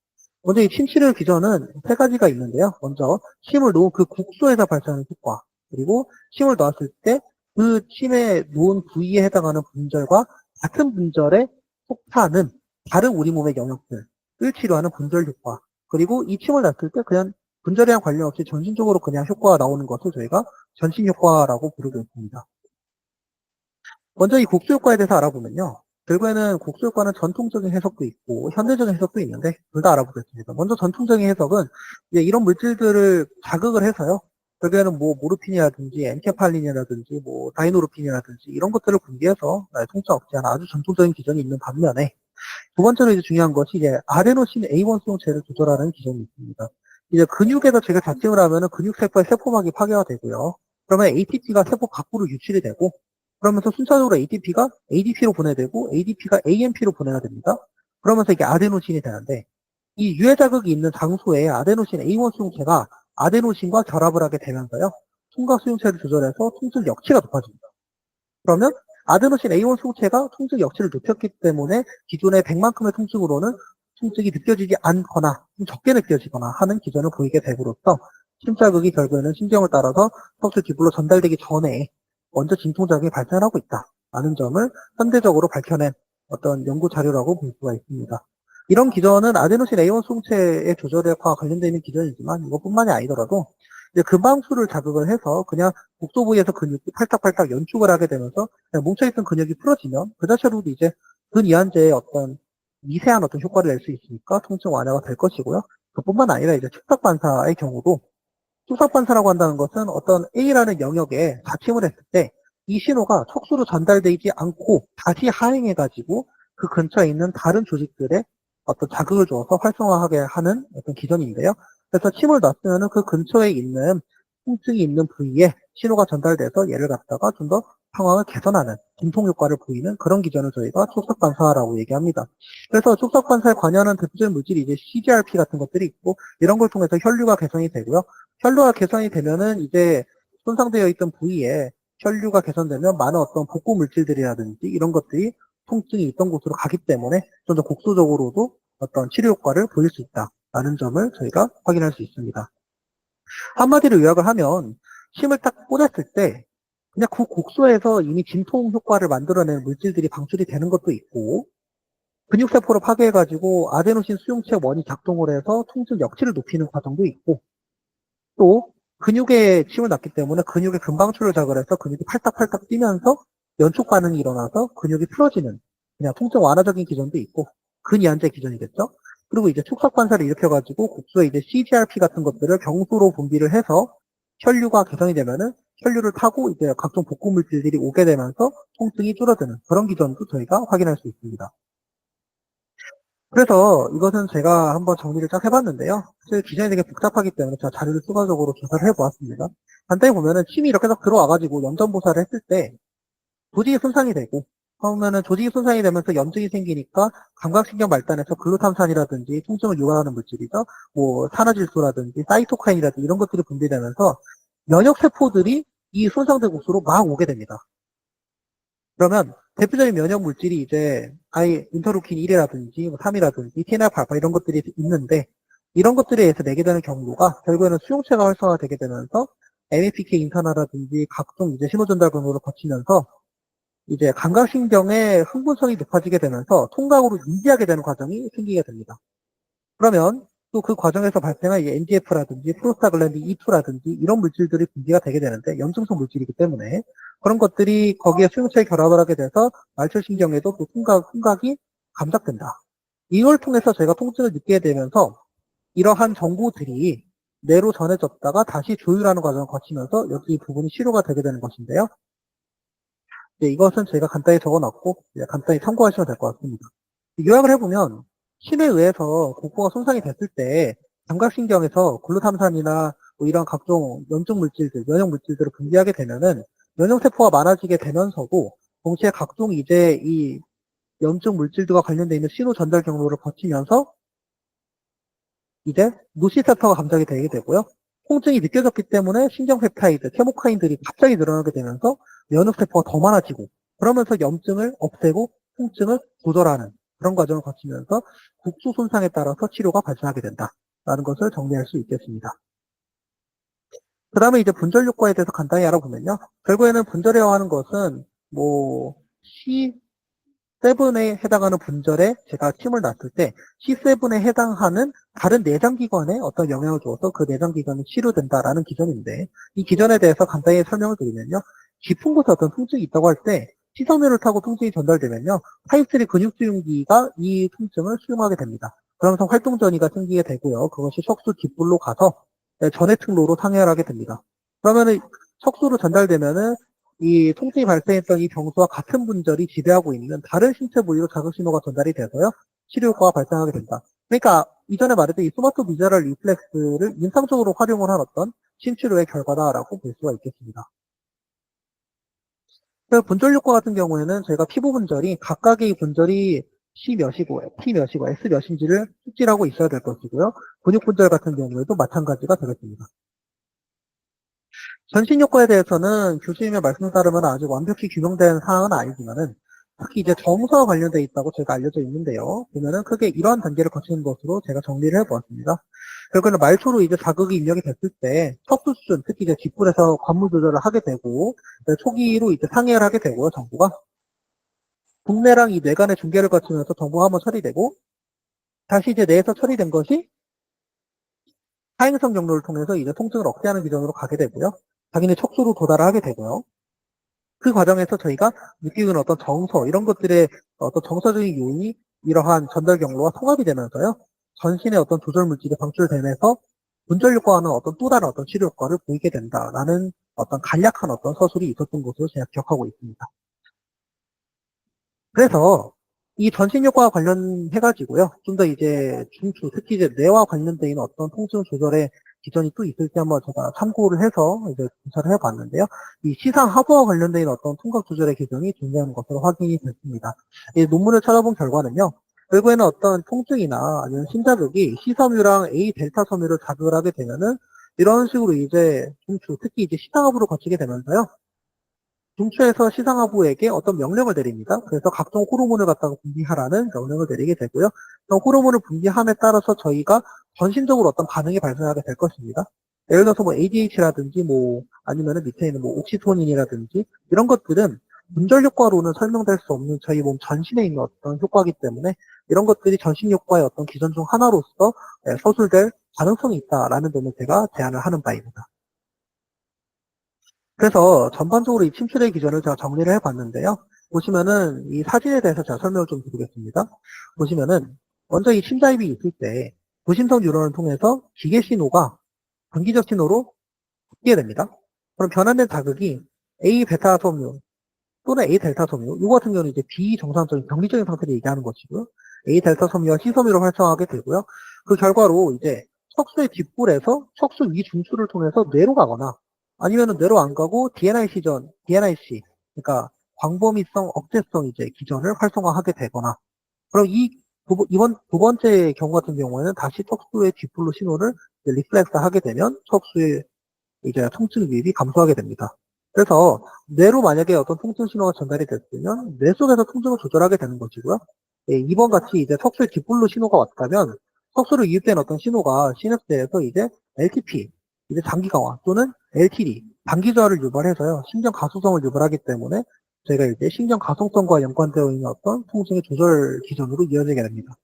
먼저 이 침치료 기전은 세 가지가 있는데요. 먼저 침을 놓은 그 국소에서 발생하는 효과, 그리고 침을 놨을 때 그 침에 놓은 부위에 해당하는 분절과 같은 분절에 속하는 다른 우리 몸의 영역들을 치료하는 분절 효과, 그리고 이 침을 놨을 때 그냥 분절이랑 관련 없이 전신적으로 그냥 효과가 나오는 것을 저희가 전신 효과라고 부르고 있습니다. 먼저 이 국소 효과에 대해서 알아보면요. 결국에는 국소 효과는 전통적인 해석도 있고 현대적인 해석도 있는데 둘 다 알아보겠습니다. 먼저 전통적인 해석은 이제 이런 물질들을 자극을 해서요. 결국에는 뭐 모르핀이라든지 엔케팔린이라든지 뭐 다이노르핀이라든지 이런 것들을 분비해서 통증 억제하는 아주 전통적인 기전이 있는 반면에 두 번째로 이제 중요한 것이 이제 아데노신 A1 수용체를 조절하는 기전이 있습니다. 이제 근육에서 제가 자침을 하면은 근육세포의 세포막이 파괴가 되고요. 그러면 ATP가 세포 밖으로 유출이 되고 그러면서 순차적으로 ATP가 ADP로 보내되고 ADP가 AMP로 보내야 됩니다. 그러면서 이게 아데노신이 되는데 이 유해 자극이 있는 장소에 아데노신 A1 수용체가 아데노신과 결합을 하게 되면서요. 통각 수용체를 조절해서 통증 역치가 높아집니다. 그러면 아데노신 A1 수용체가 통증 역치를 높였기 때문에 기존의 100만큼의 통증으로는 통증이 느껴지지 않거나 좀 적게 느껴지거나 하는 기전을 보이게 됨으로써 심자극이 결국에는 신경을 따라서 턱수 뒷부로 전달되기 전에 먼저 진통작용이 발생하고 있다라는 점을 현대적으로 밝혀낸 어떤 연구 자료라고 볼 수가 있습니다. 이런 기전은 아데노신 A1 수용체의 조절과 관련되어 있는 기전이지만 이것뿐만이 아니더라도 이제 근방수를 자극을 해서 그냥 국소 부위에서 근육이 팔딱팔딱 연축을 하게 되면서 그냥 뭉쳐있던 근육이 풀어지면 그 자체로도 이제 근이완제의 어떤 미세한 어떤 효과를 낼 수 있으니까 통증 완화가 될 것이고요. 그뿐만 아니라 이제 축삭반사의 경우도 축삭반사라고 한다는 것은 어떤 A라는 영역에 자침을 했을 때 이 신호가 척수로 전달되지 않고 다시 하행해가지고 그 근처에 있는 다른 조직들에 어떤 자극을 줘서 활성화하게 하는 어떤 기전인데요. 그래서 침을 놨으면 그 근처에 있는 통증이 있는 부위에 신호가 전달돼서 얘를 갖다가 좀 더 상황을 개선하는 진통 효과를 보이는 그런 기전을 저희가 촉석반사라고 얘기합니다. 그래서 촉석반사에 관여하는 대표적인 물질이 이제 CGRP 같은 것들이 있고 이런 걸 통해서 혈류가 개선이 되고요. 혈류가 개선이 되면은 이제 손상되어 있던 부위에 혈류가 개선되면 많은 어떤 복구 물질들이라든지 이런 것들이 통증이 있던 곳으로 가기 때문에 좀 더 국소적으로도 어떤 치료 효과를 보일 수 있다라는 점을 저희가 확인할 수 있습니다. 한마디로 요약을 하면 침을 딱 꽂았을 때 그냥 그 곡소에서 이미 진통 효과를 만들어내는 물질들이 방출이 되는 것도 있고 근육세포를 파괴해가지고 아데노신 수용체 원이 작동을 해서 통증 역치를 높이는 과정도 있고 또 근육에 침을 놨기 때문에 근육의 근방출을 자극해서 근육이 팔딱팔딱 뛰면서 연촉 반응이 일어나서 근육이 풀어지는 그냥 통증 완화적인 기전도 있고 근이완제 기전이겠죠. 그리고 이제 촉석 반사를 일으켜가지고 국소에 이제 CGRP 같은 것들을 병수로 분비를 해서 혈류가 개선이 되면은 혈류를 타고 이제 각종 복구 물질들이 오게 되면서 통증이 줄어드는 그런 기전도 저희가 확인할 수 있습니다. 그래서 이것은 제가 한번 정리를 쫙 해봤는데요. 사실 기전이 되게 복잡하기 때문에 제가 자료를 추가적으로 조사를 해보았습니다. 간단히 보면은 침이 이렇게 딱 들어와가지고 염전보살을 했을 때 조직이 손상이 되고 그러면은 조직이 손상이 되면서 염증이 생기니까 감각신경 말단에서 글루탐산이라든지 통증을 유발하는 물질이죠. 뭐 산화질소라든지 사이토카인이라든지 이런 것들이 분비되면서 면역세포들이 이 손상된 곳으로 막 오게 됩니다. 그러면 대표적인 면역 물질이 이제 인터루킨 1이라든지 3이라든지 TNF-알파 이런 것들이 있는데 이런 것들에 의해서 내게 되는 경로가 결국에는 수용체가 활성화되게 되면서 MAPK 인산화라든지 각종 이제 신호전달 경로를 거치면서 이제 감각신경의 흥분성이 높아지게 되면서 통각으로 인지하게 되는 과정이 생기게 됩니다. 그러면 또 그 과정에서 발생한 NGF라든지 프로스타글랜딘 E2라든지 이런 물질들이 분비가 되게 되는데 염증성 물질이기 때문에 그런 것들이 거기에 수용체에 결합을 하게 돼서 말초신경에도 또 후각이 감작된다. 이걸 통해서 저희가 통증을 느끼게 되면서 이러한 정보들이 뇌로 전해졌다가 다시 조율하는 과정을 거치면서 여기 이 부분이 치료가 되게 되는 것인데요. 이것은 제가 간단히 적어놨고 간단히 참고하시면 될 것 같습니다. 요약을 해보면 신에 의해서 복부가 손상이 됐을 때 감각신경에서 글루탐산이나 뭐 이런 각종 염증 물질들, 면역 물질들을 분비하게 되면은 면역세포가 많아지게 되면서도 동시에 각종 이제 이 염증 물질들과 관련되어 있는 신호 전달 경로를 거치면서 이제 노시세터가 감작이 되게 되고요. 통증이 느껴졌기 때문에 신경페프타이드, 케모카인들이 갑자기 늘어나게 되면서 면역세포가 더 많아지고 그러면서 염증을 없애고 통증을 조절하는 그런 과정을 거치면서 국소 손상에 따라서 치료가 발생하게 된다라는 것을 정리할 수 있겠습니다. 그 다음에 이제 분절 효과에 대해서 간단히 알아보면요. 결국에는 분절이라고 하는 것은 뭐 C7에 해당하는 분절에 제가 침을 놨을 때 C7에 해당하는 다른 내장기관에 어떤 영향을 주어서 그 내장기관이 치료된다라는 기전인데 이 기전에 대해서 간단히 설명을 드리면요. 깊은 곳에 어떤 통증이 있다고 할 때 C섬유를 타고 통증이 전달되면요. 타입3 근육주용기가 이 통증을 수용하게 됩니다. 그러면서 활동전이가 생기게 되고요. 그것이 척수 뒷불로 가서 전해특로로 상혈하게 됩니다. 그러면은 척수로 전달되면은 이 통증이 발생했던 이 병수와 같은 분절이 지배하고 있는 다른 신체 부위로 자극신호가 전달이 돼서요. 치료 효과가 발생하게 된다. 그러니까 이전에 말했던 이 소마토비저럴 리플렉스를 인상적으로 활용을 한 어떤 신치료의 결과다라고 볼 수가 있겠습니다. 분절 효과 같은 경우에는 저희가 피부 분절이 각각의 분절이 C 몇이고 T 몇이고 S 몇인지를 숙지하고 있어야 될 것이고요. 근육 분절 같은 경우에도 마찬가지가 되겠습니다. 전신 효과에 대해서는 교수님의 말씀 따르면 아직 완벽히 규명된 사항은 아니지만은 특히 이제 정서와 관련되어 있다고 제가 알려져 있는데요. 보면은 크게 이러한 단계를 거치는 것으로 제가 정리를 해보았습니다. 결국에는 말초로 이제 자극이 입력이 됐을 때 척수 수준, 특히 이제 뒷불에서 관물 조절을 하게 되고 초기로 이제 상해를 하게 되고요. 정부가 국내랑 이 뇌간의 중계를 거치면서 정보가 한번 처리되고 다시 이제 뇌에서 처리된 것이 하행성 경로를 통해서 이제 통증을 억제하는 기전으로 가게 되고요. 자기네 척수로 도달하게 되고요. 그 과정에서 저희가 느끼는 어떤 정서, 이런 것들의 어떤 정서적인 요인이 이러한 전달 경로와 통합이 되면서요. 전신의 어떤 조절 물질이 방출되면서 분절 효과와는 어떤 또 다른 어떤 치료 효과를 보이게 된다라는 어떤 간략한 어떤 서술이 있었던 것으로 제가 기억하고 있습니다. 그래서 이 전신 효과와 관련해가지고요. 좀 더 이제 중추, 특히 이제 뇌와 관련되어 있는 어떤 통증 조절의 기전이 또 있을지 한번 제가 참고를 해서 이제 조사를 해봤는데요. 이 시상 하부와 관련되어 있는 어떤 통각 조절의 기전이 존재하는 것으로 확인이 됐습니다. 이 논문을 찾아본 결과는요. 결국에는 어떤 통증이나 아니면 심자극이 C섬유랑 A 델타 섬유를 자극을 하게 되면은 이런 식으로 이제 중추, 특히 이제 시상하부로 거치게 되면서요. 중추에서 시상하부에게 어떤 명령을 내립니다. 그래서 각종 호르몬을 갖다가 분비하라는 명령을 내리게 되고요. 호르몬을 분비함에 따라서 저희가 전신적으로 어떤 반응이 발생하게 될 것입니다. 예를 들어서 뭐 ADH라든지 뭐 아니면은 밑에 있는 뭐 옥시토닌이라든지 이런 것들은 분절 효과로는 설명될 수 없는 저희 몸 전신에 있는 어떤 효과이기 때문에 이런 것들이 전신 효과의 어떤 기전 중 하나로서 서술될 가능성이 있다라는 점을 제가 제안을 하는 바입니다. 그래서 전반적으로 이 침출의 기전을 제가 정리를 해봤는데요. 보시면은 이 사진에 대해서 제가 설명을 좀 드리겠습니다. 보시면은 먼저 이 침자입이 있을 때 부심성 뉴런을 통해서 기계 신호가 단기적 신호로 바뀌게 됩니다. 그럼 변환된 자극이 A 베타 섬유 또는 A 델타 섬유, 이거 같은 경우는 이제 비정상적인 병리적인 상태를 얘기하는 것이고요. A 델타 섬유와 C 섬유로 활성화하게 되고요. 그 결과로 이제 척수의 뒷불에서 척수 위 중추를 통해서 뇌로 가거나 아니면은 뇌로 안 가고 DNIC, 그러니까 광범위성 억제성 이제 기전을 활성화하게 되거나 그럼 이번 두 번째 경우 같은 경우에는 다시 척수의 뒷불로 신호를 리플렉스 하게 되면 척수의 이제 통증 유입이 감소하게 됩니다. 그래서 뇌로 만약에 어떤 통증 신호가 전달이 됐으면 뇌 속에서 통증을 조절하게 되는 것이고요. 예, 이번 같이 이제 척수의 뒷불로 신호가 왔다면 척수로 유입된 어떤 신호가 시냅스에서 이제 LTP, 이제 장기 강화 또는 LTD, 장기 저하를 유발해서요. 신경 가소성을 유발하기 때문에 저희가 이제 신경 가소성과 연관되어 있는 어떤 통증의 조절 기전으로 이어지게 됩니다.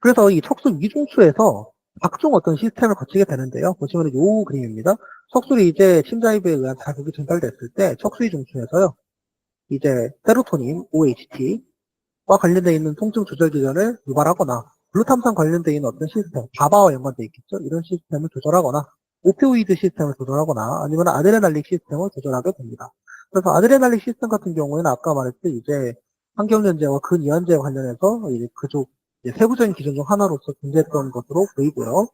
그래서 이 척수 위중추에서 각종 어떤 시스템을 거치게 되는데요. 보시면 이 그림입니다. 척수리 이제 침자입에 의한 자극이 전달됐을 때 척수 위중추에서요. 이제 세로토닌, OHT와 관련되어 있는 통증 조절 기전을 유발하거나 글루탐산 관련되어 있는 어떤 시스템, 가바와 연관되어 있겠죠. 이런 시스템을 조절하거나 오피오이드 시스템을 조절하거나 아니면 아드레날릭 시스템을 조절하게 됩니다. 그래서 아드레날릭 시스템 같은 경우에는 아까 말했듯이 이제 환경연제와 근이완제와 관련해서 이제 그쪽 세부적인 기준 중 하나로서 존재했던 것으로 보이고요.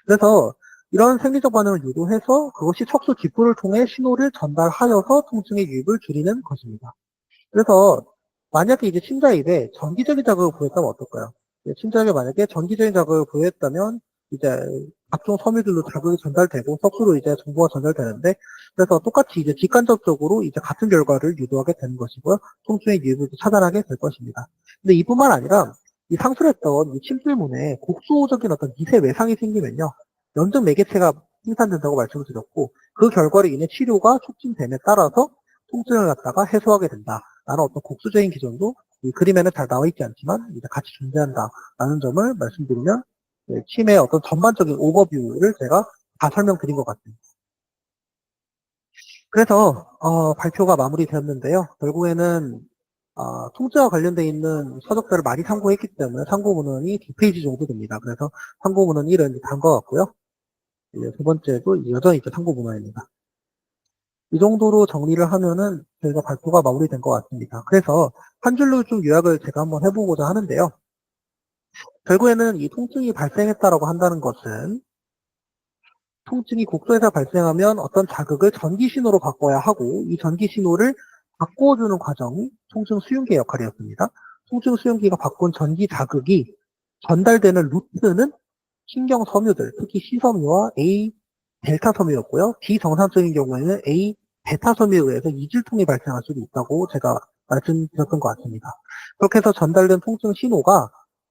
그래서 이런 생리적 반응을 유도해서 그것이 척수 뒷부를 통해 신호를 전달하여서 통증의 유입을 줄이는 것입니다. 그래서 만약에 이제 침자입에 전기적인 자극을 부여했다면 어떨까요? 침자입에 만약에 전기적인 자극을 부여했다면 이제 각종 섬유들로 자극이 전달되고 척수로 이제 정보가 전달되는데, 그래서 똑같이 이제 직간접적으로 이제 같은 결과를 유도하게 되는 것이고요. 통증의 유입을 차단하게 될 것입니다. 근데 이뿐만 아니라 이 상술했던 이 침술문에 곡소적인 어떤 미세 외상이 생기면요, 연증 매개체가 생산된다고 말씀을 드렸고, 그 결과로 인해 치료가 촉진됨에 따라서 통증을 갖다가 해소하게 된다. 라는 어떤 국수적인 기준도 이 그림에는 잘 나와 있지 않지만 이제 같이 존재한다라는 점을 말씀드리면, 침의 어떤 전반적인 오버뷰를 제가 다 설명드린 것 같습니다. 그래서 발표가 마무리되었는데요. 결국에는 통증과 관련돼 있는 서적들을 많이 참고했기 때문에 참고문헌이 2페이지 정도 됩니다. 그래서 참고문헌 1은 단 것 같고요. 이제 두 번째도 여전히 참고문헌입니다. 이 정도로 정리를 하면은 저희가 발표가 마무리된 것 같습니다. 그래서 한 줄로 좀 요약을 제가 한번 해보고자 하는데요. 결국에는 이 통증이 발생했다라고 한다는 것은 통증이 곡소에서 발생하면 어떤 자극을 전기 신호로 바꿔야 하고, 이 전기 신호를 바꿔주는 과정이 통증 수용기의 역할이었습니다. 통증 수용기가 바꾼 전기 자극이 전달되는 루트는 신경 섬유들, 특히 C섬유와 A 델타 섬유였고요. 비정상적인 경우에는 A 베타 섬유에 의해서 이질통이 발생할 수도 있다고 제가 말씀드렸던 것 같습니다. 그렇게 해서 전달된 통증 신호가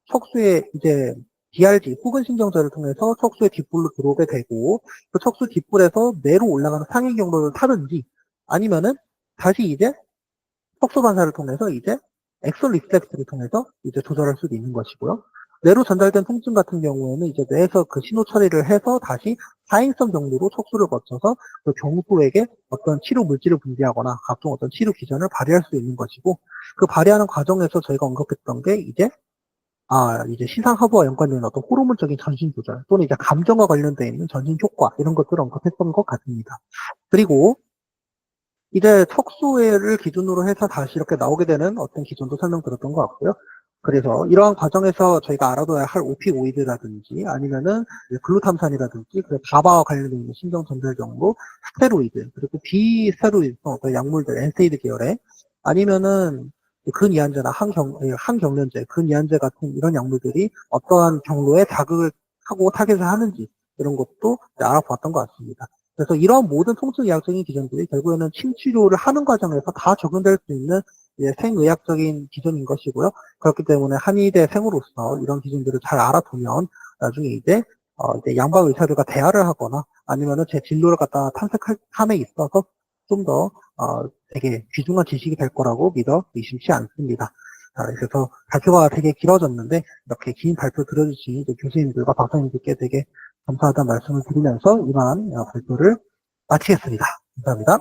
척수의 이제 DRG, 후근신경절을 통해서 척수의 뒷불로 들어오게 되고, 그 척수 뒷불에서 뇌로 올라가는 상위 경로를 타든지, 아니면은 다시 이제 척수 반사를 통해서 이제 엑솔 리플렉스를 통해서 이제 조절할 수도 있는 것이고요. 뇌로 전달된 통증 같은 경우에는 이제 뇌에서 그 신호 처리를 해서 다시 하행성 경로로 척수를 거쳐서 그 경소에게 어떤 치료 물질을 분비하거나 각종 어떤 치료 기전을 발휘할 수 있는 것이고, 그 발휘하는 과정에서 저희가 언급했던 게 이제 시상하부와 연관된 어떤 호르몬적인 전신 조절 또는 이제 감정과 관련되어 있는 전신 효과, 이런 것들을 언급했던 것 같습니다. 그리고 이제 척수를 기준으로 해서 다시 이렇게 나오게 되는 어떤 기준도 설명드렸던 것 같고요. 그래서 이러한 과정에서 저희가 알아둬야 할 오피오이드라든지 아니면은 글루탐산이라든지 가바와 관련된 있는 신경 전달 경로, 스테로이드, 그리고 비스테로이드성 어떤 약물들, 엔세이드 계열의, 아니면은 근이완제나 항경련제, 근이완제 같은 이런 약물들이 어떠한 경로에 자극을 하고 타겟을 하는지, 이런 것도 알아보았던 것 같습니다. 그래서 이런 모든 통증 의학적인 기준들이 결국에는 침 치료를 하는 과정에서 다 적용될 수 있는 생의학적인 기준인 것이고요. 그렇기 때문에 한의대 생으로서 이런 기준들을 잘 알아두면 나중에 이제 양방 의사들과 대화를 하거나 아니면은 제 진로를 갖다 탐색함에 있어서 좀 더 되게 귀중한 지식이 될 거라고 믿어 의심치 않습니다. 그래서 발표가 되게 길어졌는데 이렇게 긴 발표 들어주신 교수님들과 박사님들께 되게 감사하다는 말씀을 드리면서 이만 발표를 마치겠습니다. 감사합니다.